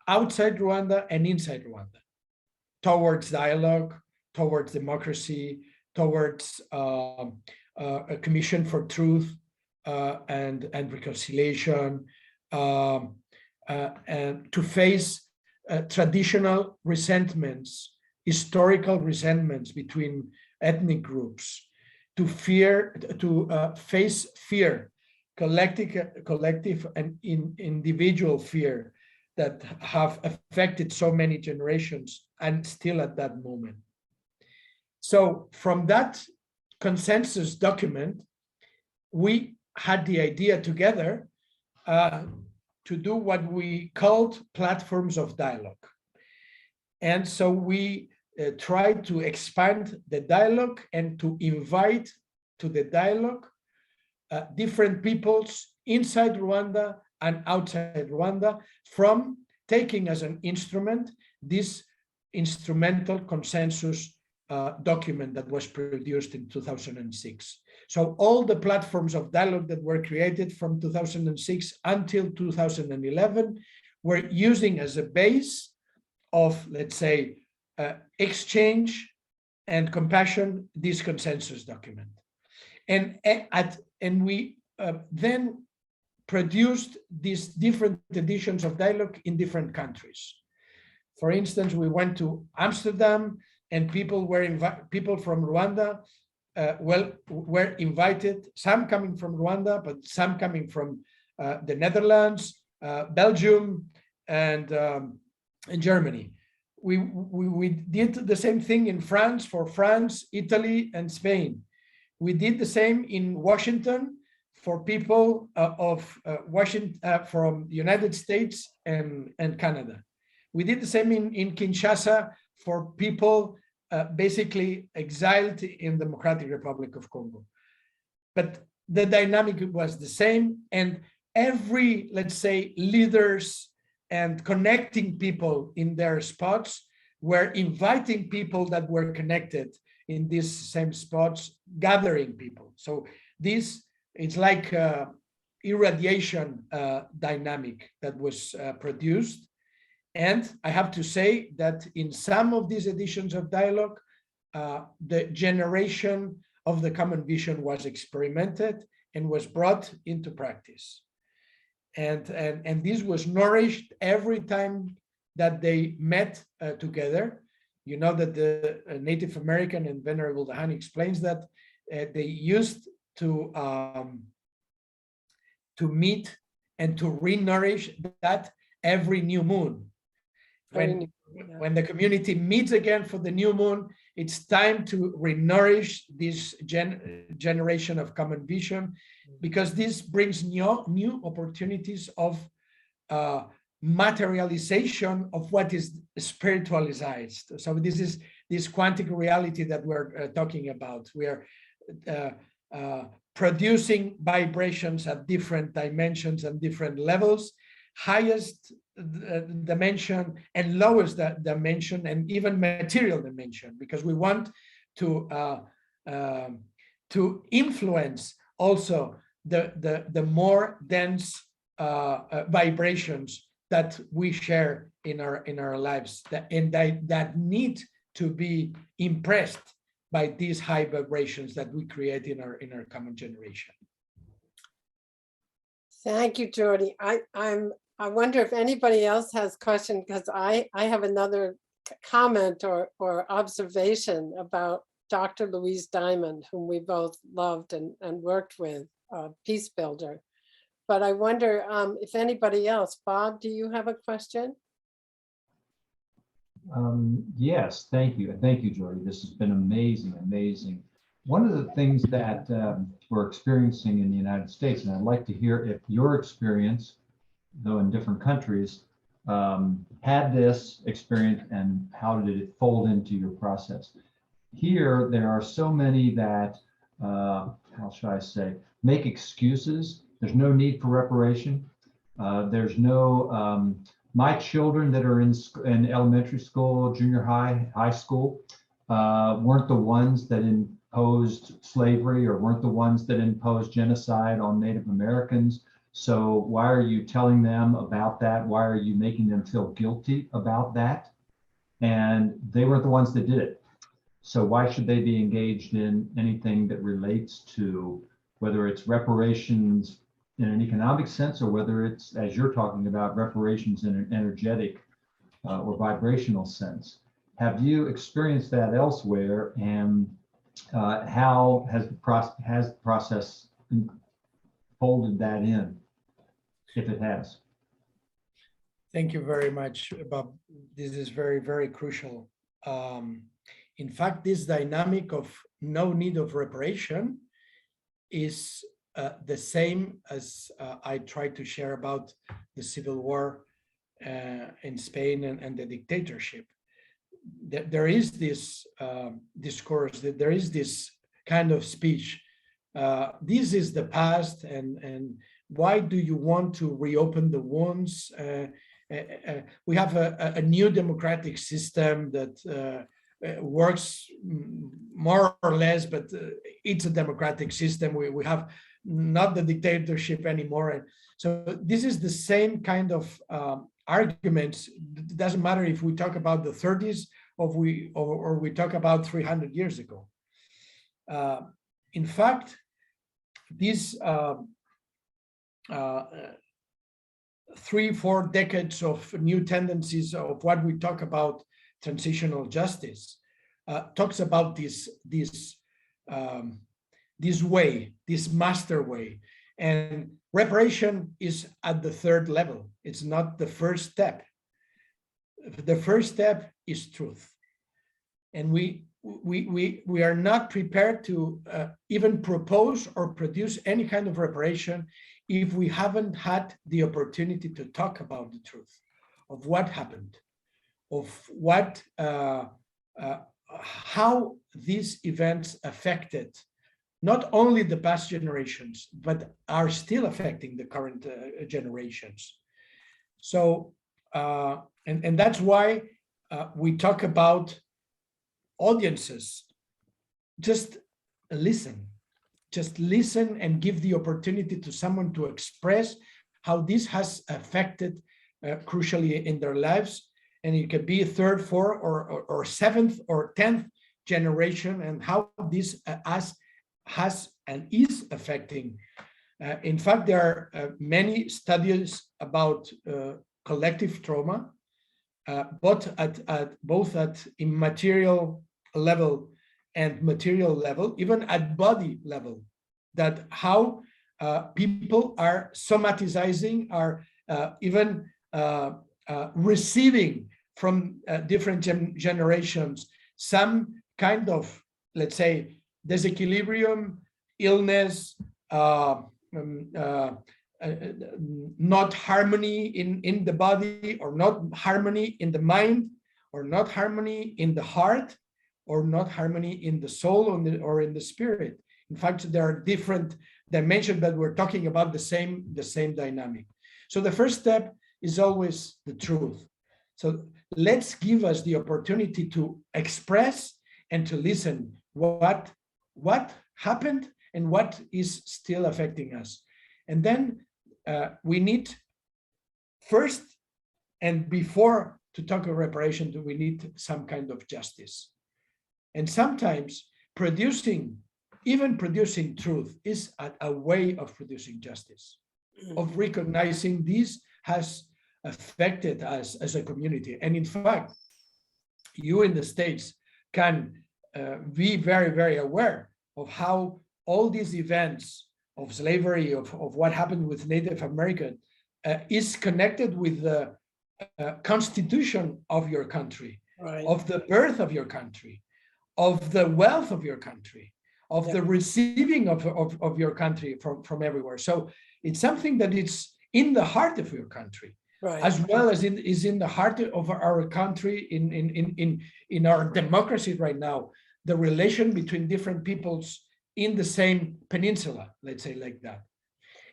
outside Rwanda and inside Rwanda, towards dialogue, towards democracy, towards a commission for truth and reconciliation, and to face traditional resentments, historical resentments between ethnic groups, to face fear, collective and individual fear that have affected so many generations and still at that moment. So from that consensus document, we had the idea together to do what we called platforms of dialogue. And so we tried to expand the dialogue and to invite to the dialogue different peoples inside Rwanda and outside Rwanda, from taking as an instrument this instrumental consensus document that was produced in 2006. So all the platforms of dialogue that were created from 2006 until 2011 were using as a base of, let's say, exchange and compassion, this consensus document. And we then produced these different editions of dialogue in different countries. For instance, we went to Amsterdam, and people from Rwanda were invited, some coming from Rwanda, but some coming from the Netherlands, Belgium, and Germany. We did the same thing in France for France, Italy, and Spain. We did the same in Washington for people of Washington from the United States and Canada. We did the same in Kinshasa for people basically exiled in the Democratic Republic of Congo. But the dynamic was the same, and every, let's say, leaders and connecting people in their spots were inviting people that were connected in these same spots, gathering people. So this, it's like irradiation dynamic that was produced. And I have to say that in some of these editions of dialogue, the generation of the common vision was experimented and was brought into practice. And this was nourished every time that they met together. You know that the Native American and Venerable Dahan explains that they used to meet and to re-nourish that every new moon. When the community meets again for the new moon, it's time to re-nourish this generation of common vision, because this brings new opportunities of materialization of what is spiritualized. So this is this quantic reality that we're talking about. We are producing vibrations at different dimensions and different levels, highest dimension and lowest dimension, and even material dimension, because we want to influence also the more dense vibrations that we share in our lives, that need to be impressed by these high vibrations that we create in our common generation. Thank you, Jordi. I wonder if anybody else has questions, because I have another comment or observation about Dr. Louise Diamond, whom we both loved and worked with, Peace Builder. But I wonder if anybody else, Bob, do you have a question? Yes, thank you. Thank you, Jordi. This has been amazing, amazing. One of the things that we're experiencing in the United States, and I'd like to hear if your experience, though in different countries, had this experience and how did it fold into your process? Here, there are so many that, how should I say, make excuses. There's no need for reparation. There's no, my children that are in elementary school, junior high, high school, weren't the ones that imposed slavery or weren't the ones that imposed genocide on Native Americans. So why are you telling them about that? Why are you making them feel guilty about that? And they weren't the ones that did it. So why should they be engaged in anything that relates to whether it's reparations in an economic sense or whether it's, as you're talking about, reparations in an energetic or vibrational sense? Have you experienced that elsewhere, and how has the process folded that in, if it has? Thank you very much, Bob. This is very, very crucial. In fact, this dynamic of no need of reparation is the same as I tried to share about the civil war in Spain and the dictatorship. There is this discourse, that there is this kind of speech. This is the past, and why do you want to reopen the wounds? We have a new democratic system that works more or less, but it's a democratic system. We have not the dictatorship anymore. And so this is the same kind of arguments. It doesn't matter if we talk about the 30s or we talk about 300 years ago. In fact, these 3-4 decades of new tendencies of what we talk about transitional justice talks about this way, this master way, and reparation is at the third level. It's not the first step. The first step is truth, and we are not prepared to even propose or produce any kind of reparation if we haven't had the opportunity to talk about the truth of what happened, of what how these events affected not only the past generations, but are still affecting the current generations. So, and that's why we talk about audiences. Just listen and give the opportunity to someone to express how this has affected crucially in their lives. And it could be third, fourth, or seventh or 10th generation, and how this has and is affecting. In fact, there are many studies about collective trauma, both at immaterial level and material level, even at body level, that how people are somatizing, are even receiving from different generations some kind of, let's say, disequilibrium, illness, not harmony in the body, or not harmony in the mind, or not harmony in the heart, or not harmony in the soul or in the spirit. In fact, there are different dimensions, but we're talking about the same dynamic. So the first step is always the truth. So let's give us the opportunity to express and to listen what happened and what is still affecting us. And then we need first, and before to talk of reparation, we need some kind of justice. And sometimes even producing truth is a way of producing justice, of recognizing this has affected us as a community. And in fact, you in the States can be very, very aware of how all these events of slavery, of what happened with Native American, is connected with the constitution of your country, Right. of the birth of your country, of the wealth of your country, of the receiving of your country from everywhere. So it's something that it's in the heart of your country, Right. as well as is in the heart of our country, in our democracy right now, the relation between different peoples in the same peninsula, let's say like that.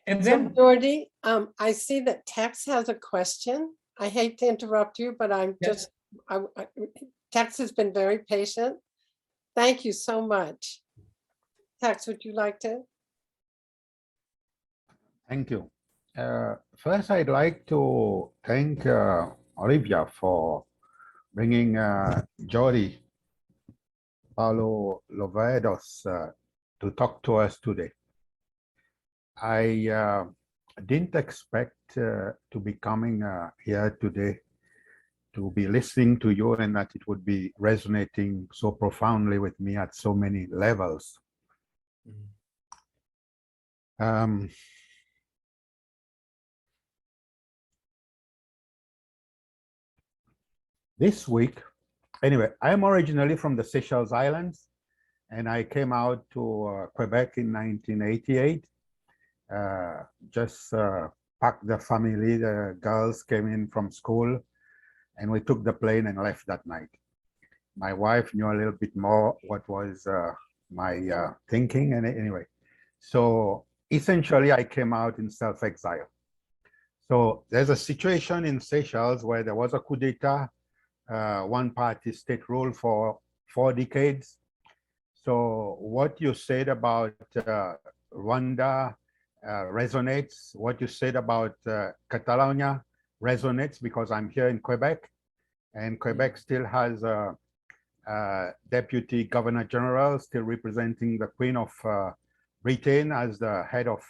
And then, Jordi, I see that Tex has a question. I hate to interrupt you, but I'm Yes. Tex has been very patient. Thank you so much. Tex, would you like to? Thank you. First, I'd like to thank Olivia for bringing Jordi, Palou-Loverdos to talk to us today. I didn't expect to be coming here today to be listening to you, and that it would be resonating so profoundly with me at so many levels. This week, anyway, I'm originally from the Seychelles Islands, and I came out to Quebec in 1988. Just packed the family, the girls came in from school, and we took the plane and left that night. My wife knew a little bit more what was my thinking, and anyway. So essentially, I came out in self-exile. So there's a situation in Seychelles where there was a coup d'etat, one-party state rule for 4 decades. So what you said about Rwanda resonates. What you said about Catalonia resonates, because I'm here in Quebec, and Quebec still has a deputy governor general still representing the Queen of Britain as the head of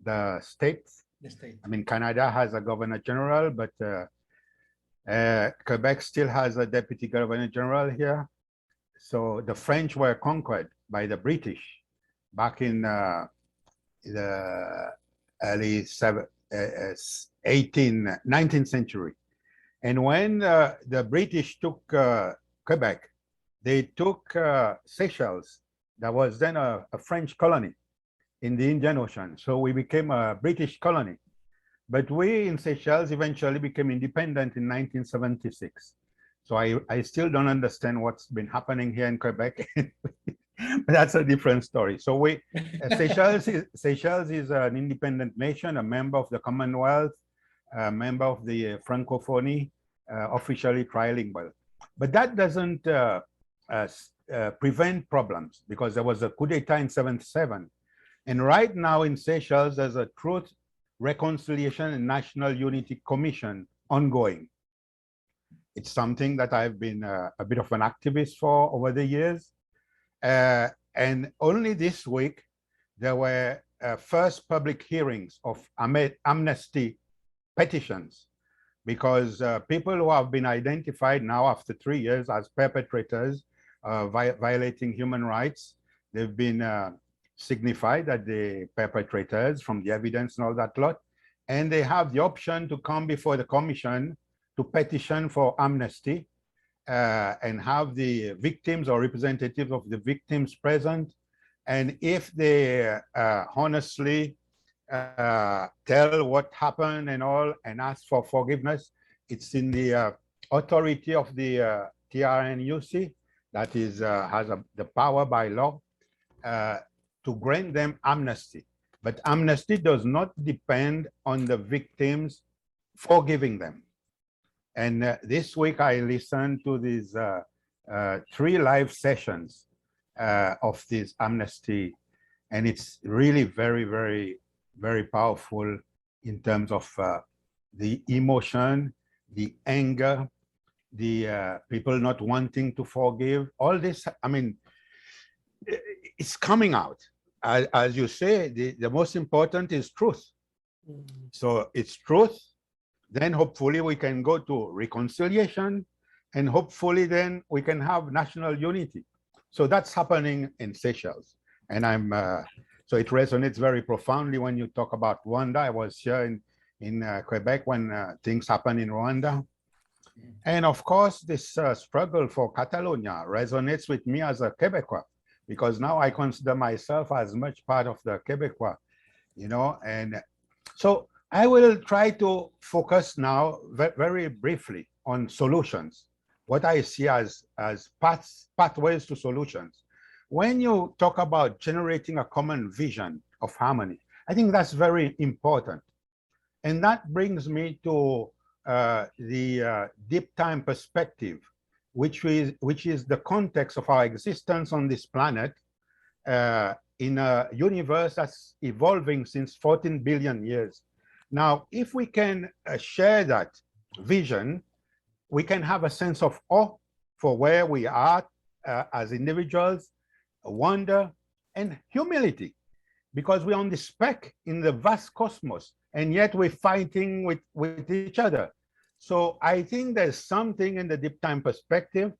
the state. The state. I mean, Canada has a governor general, but Quebec still has a deputy governor general here. So the French were conquered by the British back in the early 19th century. And when the British took Quebec, they took Seychelles, that was then a French colony in the Indian Ocean. So we became a British colony. But we in Seychelles eventually became independent in 1976. So I still don't understand what's been happening here in Quebec. But that's a different story. So Seychelles is an independent nation, a member of the Commonwealth, a member of the Francophonie, officially trilingual. But that doesn't prevent problems, because there was a coup d'etat in 1977. And right now in Seychelles, there's a Truth, Reconciliation and National Unity Commission ongoing. It's something that I've been a bit of an activist for over the years. And only this week, there were first public hearings of amnesty petitions, because people who have been identified now after 3 years as perpetrators violating human rights, they've been signified that the perpetrators from the evidence and all that lot, and they have the option to come before the commission to petition for amnesty and have the victims or representatives of the victims present. And if they honestly tell what happened and all and ask for forgiveness, it's in the authority of the TRNUC that is has the power by law to grant them amnesty. But amnesty does not depend on the victims forgiving them. And this week I listened to these 3 live sessions of this amnesty, and it's really very, very, very powerful in terms of the emotion, the anger, the people not wanting to forgive. All this, I mean, it's coming out. As you say, the most important is truth. So it's truth. Then hopefully we can go to reconciliation, and hopefully then we can have national unity. So that's happening in Seychelles. And so it resonates very profoundly when you talk about Rwanda. I was here in Quebec when things happened in Rwanda. And of course, this struggle for Catalonia resonates with me as a Quebecois, because now I consider myself as much part of the Quebecois, you know. And so I will try to focus now very briefly on solutions, what I see as pathways to solutions. When you talk about generating a common vision of harmony, I think that's very important. And that brings me to the deep time perspective, which is the context of our existence on this planet in a universe that's evolving since 14 billion years. Now, if we can share that vision, we can have a sense of awe for where we are as individuals, wonder, and humility, because we're on the speck in the vast cosmos, and yet we're fighting with each other. So I think there's something in the deep time perspective,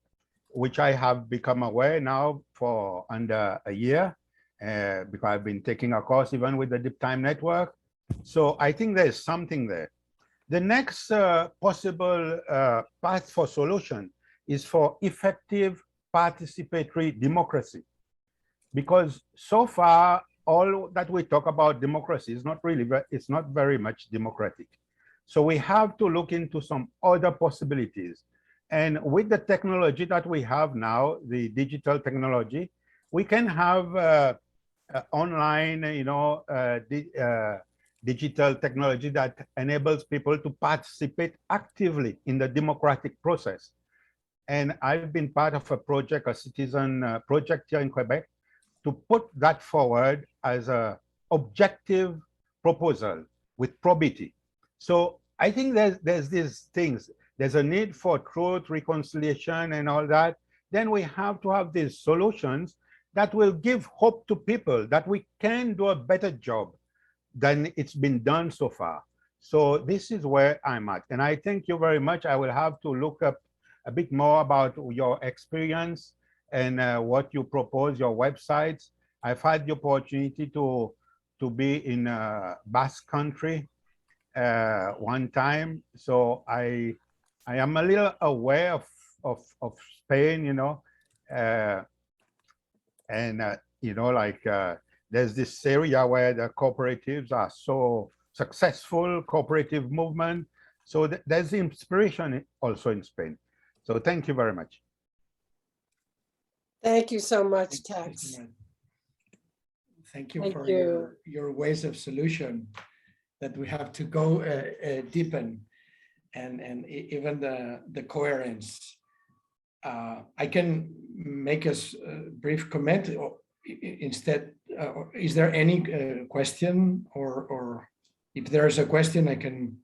which I have become aware now for under a year, because I've been taking a course even with the Deep Time Network. So I think there's something there. The next possible path for solution is for effective participatory democracy. Because so far, all that we talk about democracy is not really, it's not very much democratic. So we have to look into some other possibilities. And with the technology that we have now, the digital technology, we can have online, you know, digital technology that enables people to participate actively in the democratic process. And I've been part of a project, a citizen project here in Quebec, to put that forward as a objective proposal with probity. So I think there's these things. There's a need for truth, reconciliation, and all that. Then we have to have these solutions that will give hope to people that we can do a better job than it's been done so far. So this is where I'm at. And I thank you very much. I will have to look up a bit more about your experience and what you propose, your websites. I've had the opportunity to be in Basque Country one time. So I am a little aware of Spain, you know, you know, like there's this area where the cooperatives are so successful, cooperative movement. So there's the inspiration also in Spain. So thank you very much. Thank you so much, Tex. Thank you Thank for you. your ways of solution that we have to go deepen and even the coherence. I can make a brief comment instead. Is there any question or if there is a question, I can.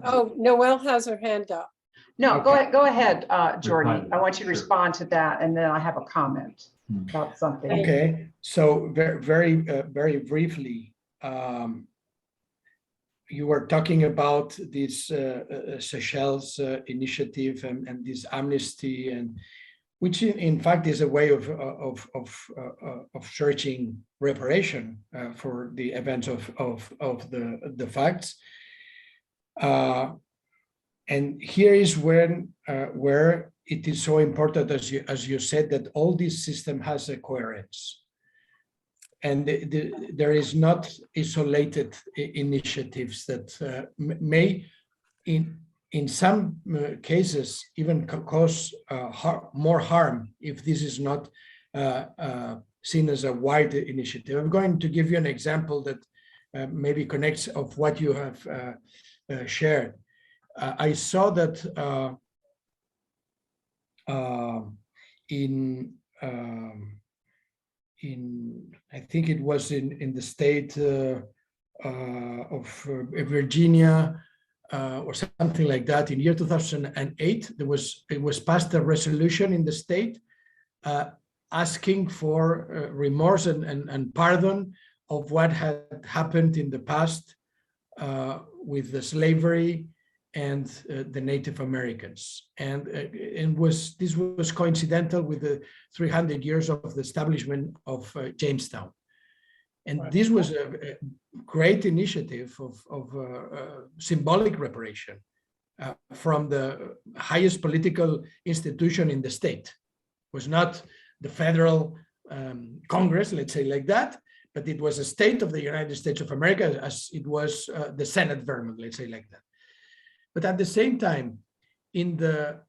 Oh, Noelle has her hand up. No, Okay. go ahead, Jordi. Respond. I want you to Sure. respond to that, and then I have a comment about something. Okay, so very briefly, you were talking about this Seychelles initiative and this amnesty, and which in fact is a way of searching reparation for the events of the facts. And here is when where it is so important, as you said, that all this system has a coherence, and there is not isolated initiatives that may, in some cases, even cause more harm if this is not seen as a wide initiative. I'm going to give you an example that maybe connects of what you have shared. I saw that in I think it was in the state of Virginia or something like that. In year 2008, it was passed a resolution in the state asking for remorse and pardon of what had happened in the past with the slavery and the Native Americans, and this was coincidental with the 300 years of the establishment of Jamestown, and Right. this was a great initiative of symbolic reparation from the highest political institution in the state. It was not the federal Congress, let's say like that, but it was a state of the United States of America, as it was the Senate Vermont, let's say like that. But at the same time, in the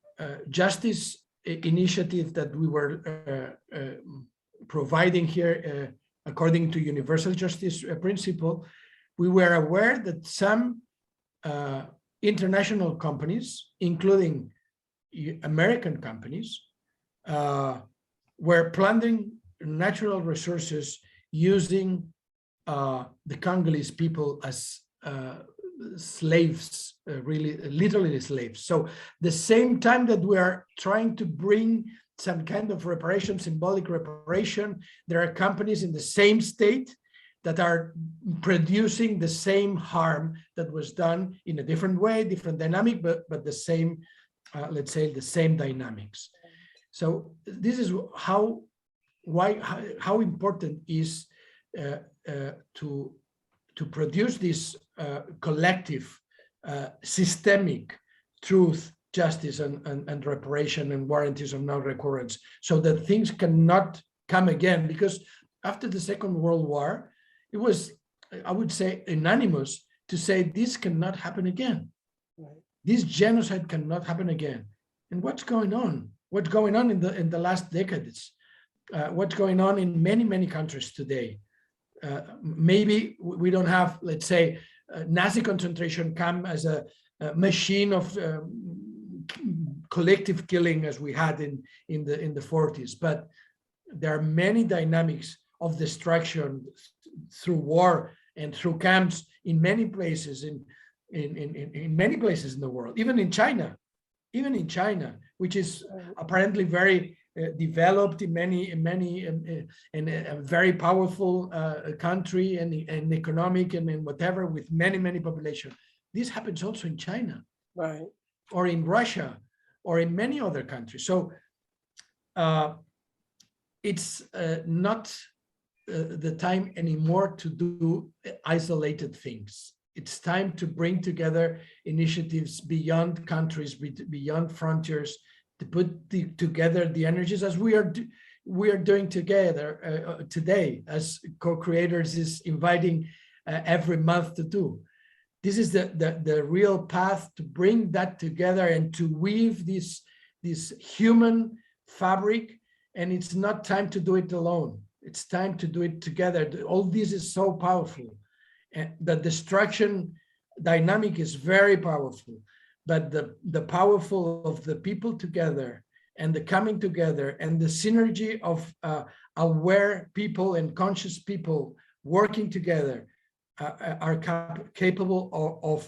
justice initiative that we were providing here, according to universal justice principle, we were aware that some international companies, including American companies, were plundering natural resources using the Congolese people as slaves, really literally slaves. So the same time that we are trying to bring some kind of reparation, symbolic reparation, there are companies in the same state that are producing the same harm that was done in a different way, different dynamic, but the same, let's say, the same dynamics. So this is how important is to produce this collective, systemic truth, justice, and reparation and warranties of non-recurrence, so that things cannot come again. Because after the Second World War, it was, I would say, unanimous to say this cannot happen again. Right. This genocide cannot happen again. And what's going on? What's going on in the last decades? What's going on in many countries today? Maybe we don't have, let's say, Nazi concentration camp as a machine of collective killing as we had in the 40s. But there are many dynamics of destruction through war and through camps in many places in many places in the world, even in China, which is apparently very developed in many and a very powerful country and economic and whatever, with many population. This happens also in China, Right. or in Russia, or in many other countries. So it's not the time anymore to do isolated things. It's time to bring together initiatives beyond countries, beyond frontiers, to put together the energies as we are doing together today, as co-creators is inviting every month to do. This is the real path to bring that together and to weave this human fabric. And it's not time to do it alone. It's time to do it together. All this is so powerful. And the destruction dynamic is very powerful, but the powerful of the people together and the coming together and the synergy of aware people and conscious people working together are capable of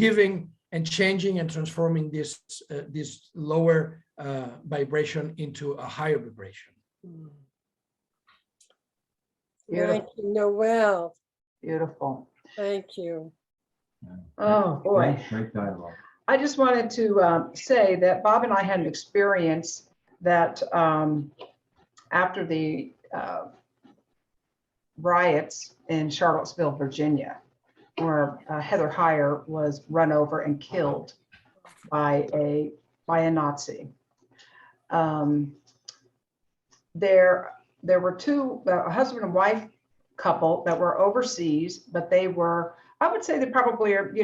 giving and changing and transforming this lower vibration into a higher vibration. Thank you, Noel. Beautiful. Thank you. Oh, boy. Great dialogue. I just wanted to say that Bob and I had an experience that after the riots in Charlottesville, Virginia, where Heather Heyer was run over and killed by a Nazi. There were two, a husband and wife couple that were overseas, but they were, I would say they probably are,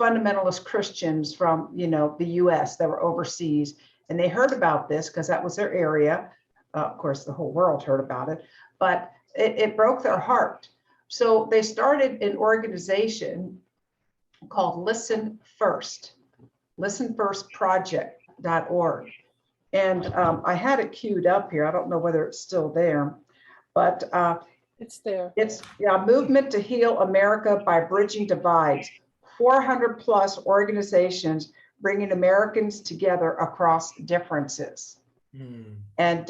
fundamentalist Christians from, the US that were overseas. And they heard about this because that was their area. Of course, the whole world heard about it, but it broke their heart. So they started an organization called Listen First, listenfirstproject.org. And I had it queued up here. I don't know whether it's still there, but it's there. It's a movement to heal America by bridging divides. 400 plus organizations bringing Americans together across differences. And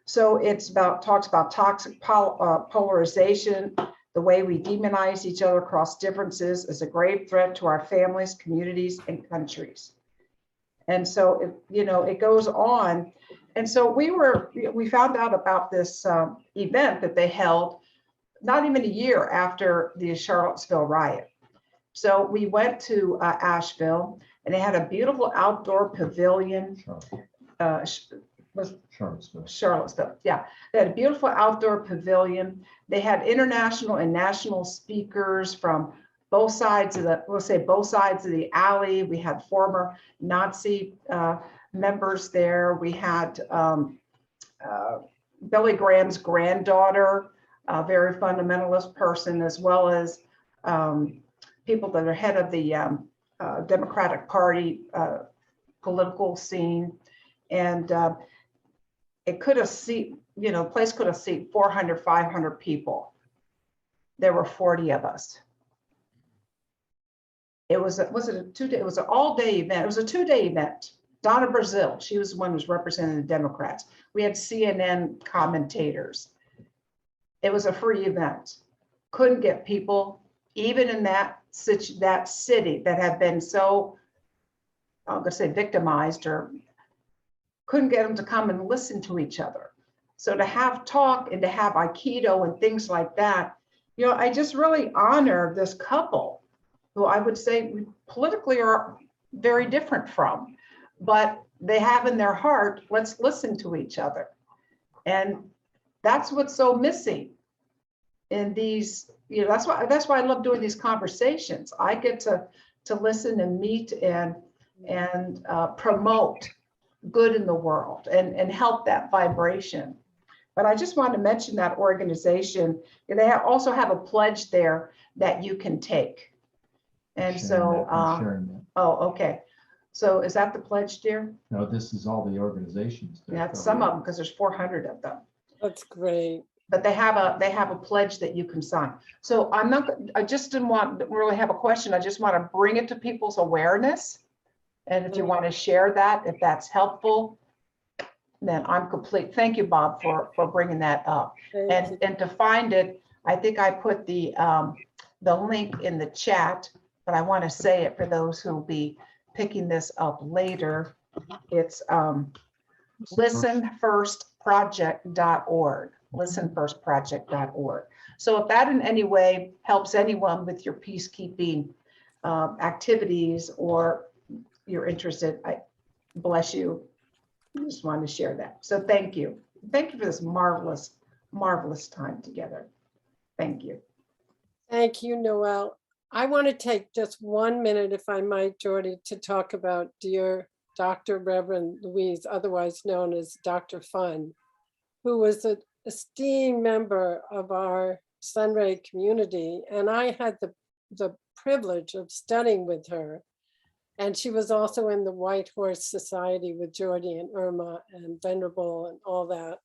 so it's talks about toxic polarization, the way we demonize each other across differences is a grave threat to our families, communities, and countries. And so, it goes on. And so we found out about this event that they held not even a year after the Charlottesville riot. So we went to Asheville, and they had a beautiful outdoor pavilion. Charlottesville, yeah. They had a beautiful outdoor pavilion. They had international and national speakers from both sides of the alley. We had former Nazi members there. We had Billy Graham's granddaughter, a very fundamentalist person, as well as people that are head of the Democratic Party political scene. And it could have place could have seated 400, 500 people. There were 40 of us. It was an all-day event. It was a 2-day event. Donna Brazil, she was the one who was representing the Democrats. We had CNN commentators. It was a free event. Couldn't get people, even in that city that had been so, I'm gonna say victimized, or couldn't get them to come and listen to each other. So to have talk and to have Aikido and things like that, I just really honor this couple who I would say we politically are very different from, but they have in their heart, let's listen to each other. And that's what's so missing in these, that's why I love doing these conversations. I get to listen and meet and promote good in the world and help that vibration. But I just wanted to mention that organization. They also have a pledge there that you can take. And so, oh, okay. So is that the pledge, dear? No, this is all the organizations. that That's are some of covered. them, because there's 400 of them. That's great. But they have a pledge that you can sign. So I just didn't want to really have a question. I just want to bring it to people's awareness. And if you want to share that, if that's helpful, then I'm complete. Thank you, Bob, for bringing that up. Thank you. And to find it, I think I put the link in the chat, but I want to say it for those who will be picking this up later. It's listenfirstproject.org, listenfirstproject.org. So if that in any way helps anyone with your peacekeeping activities, or you're interested, I bless you. I just wanted to share that. So thank you. Thank you for this marvelous, marvelous time together. Thank you. Thank you, Noel. I want to take just 1 minute, if I might, Jordi, to talk about dear Dr. Reverend Louise, otherwise known as Dr. Fun, who was an esteemed member of our Sunray community. And I had the privilege of studying with her. And she was also in the White Horse Society with Jordi and Irma and Venerable and all that.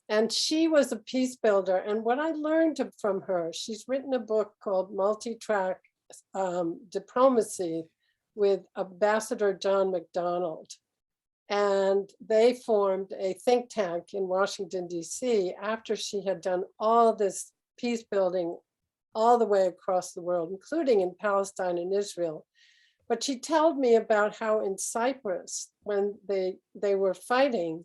And she was a peace builder. And what I learned from her, she's written a book called Multi-Track Diplomacy with Ambassador John McDonald. And they formed a think tank in Washington, D.C. after she had done all this peace building all the way across the world, including in Palestine and Israel. But she told me about how in Cyprus, when they were fighting,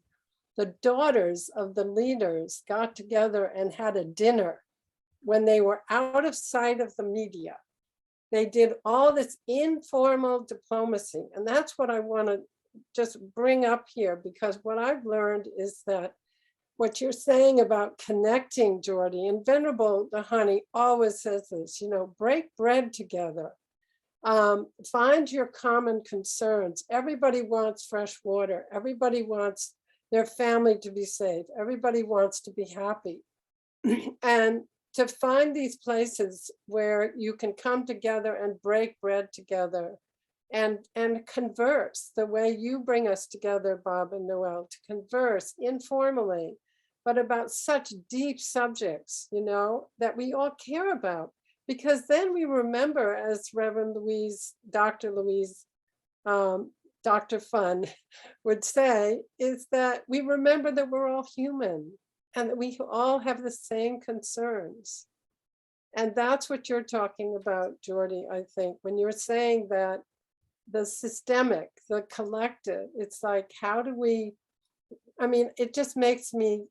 the daughters of the leaders got together and had a dinner when they were out of sight of the media. They did all this informal diplomacy. And that's what I want to just bring up here, because what I've learned is that what you're saying about connecting, Jordi, and Venerable the Honey always says this, break bread together. Find your common concerns. Everybody wants fresh water. Everybody wants their family to be safe. Everybody wants to be happy. And to find these places where you can come together and break bread together and converse the way you bring us together, Bob and Noel, to converse informally, but about such deep subjects, that we all care about. Because then we remember, as Reverend Louise, Dr. Louise, Dr. Fun would say, is that we remember that we're all human and that we all have the same concerns. And that's what you're talking about, Jordi, I think, when you're saying that the systemic, the collective, it's like, how do we, it just makes me,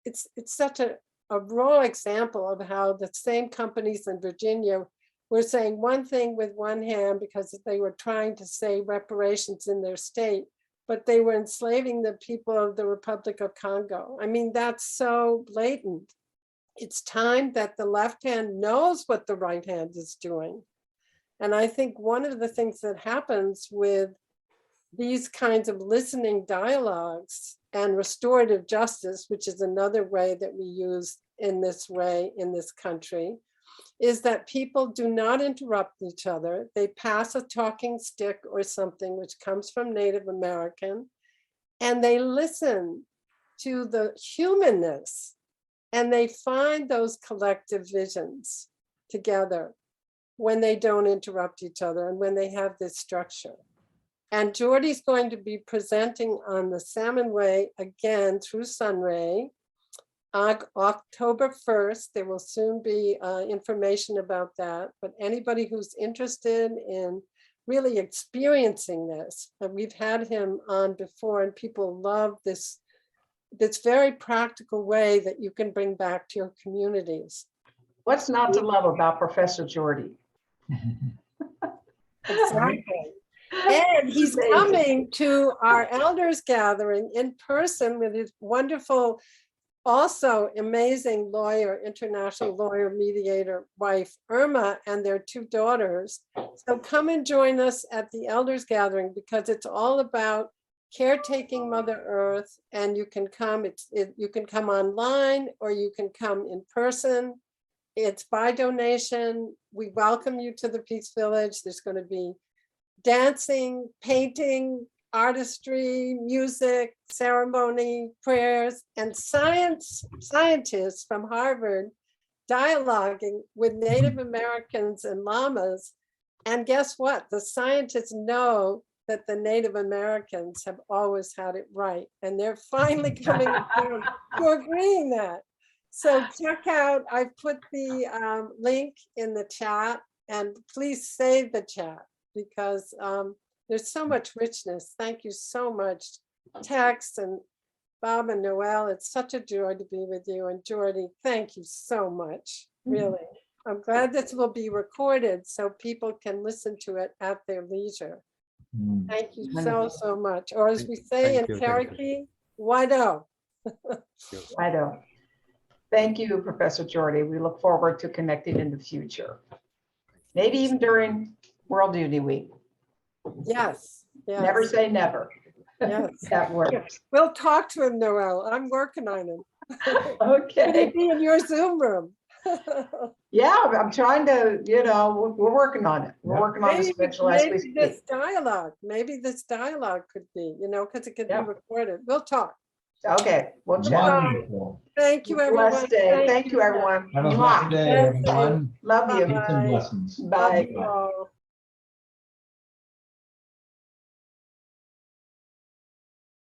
it's such a raw example of how the same companies in Virginia were saying one thing with one hand because they were trying to say reparations in their state, but they were enslaving the people of the Republic of Congo. That's so blatant. It's time that the left hand knows what the right hand is doing. And I think one of the things that happens with these kinds of listening dialogues and restorative justice, which is another way that we use in this way in this country, is that people do not interrupt each other. They pass a talking stick or something which comes from Native American, and they listen to the humanness, and they find those collective visions together when they don't interrupt each other and when they have this structure. And Jordi's going to be presenting on the Salmon Way again through Sunray, October 1st. There will soon be information about that, but anybody who's interested in really experiencing this, and we've had him on before, and people love this very practical way that you can bring back to your communities. What's not to love about Professor Jordi? Exactly. And he's coming to our elders gathering in person with his wonderful, also amazing lawyer, international lawyer, mediator wife, Irma, and their two daughters. So come and join us at the elders gathering, because it's all about caretaking Mother Earth. And you can come, you can come online or you can come in person. It's by donation. We welcome you to the Peace Village. There's going to be dancing, painting, artistry, music, ceremony, prayers, and scientists from Harvard dialoguing with Native Americans and llamas. And guess what? The scientists know that the Native Americans have always had it right. And they're finally coming to agreeing that. So check out, I put the link in the chat, and please save the chat because there's so much richness. Thank you so much, Tex and Bob and Noel. It's such a joy to be with you. And Jordi, thank you so much, really. I'm glad this will be recorded so people can listen to it at their leisure. Thank you so much. Or as we say in Cherokee, wado. Wado. Thank you, Professor Jordi. We look forward to connecting in the future. Maybe even during World Unity Week. Yes. Never say never. Yes. That works. We'll talk to him, Noel. I'm working on him. Okay. Could he be in your Zoom room? Yeah, I'm trying to, we're working on it. We're working on the schedule as we speak. Maybe this dialogue could be, because it could be recorded. We'll talk. Okay, we'll chat. Wonderful. Thank you, everyone. Blessed day. Thank you, everyone. Have a blessed day, everyone. Love you. Peace and blessings. Bye. Love you all.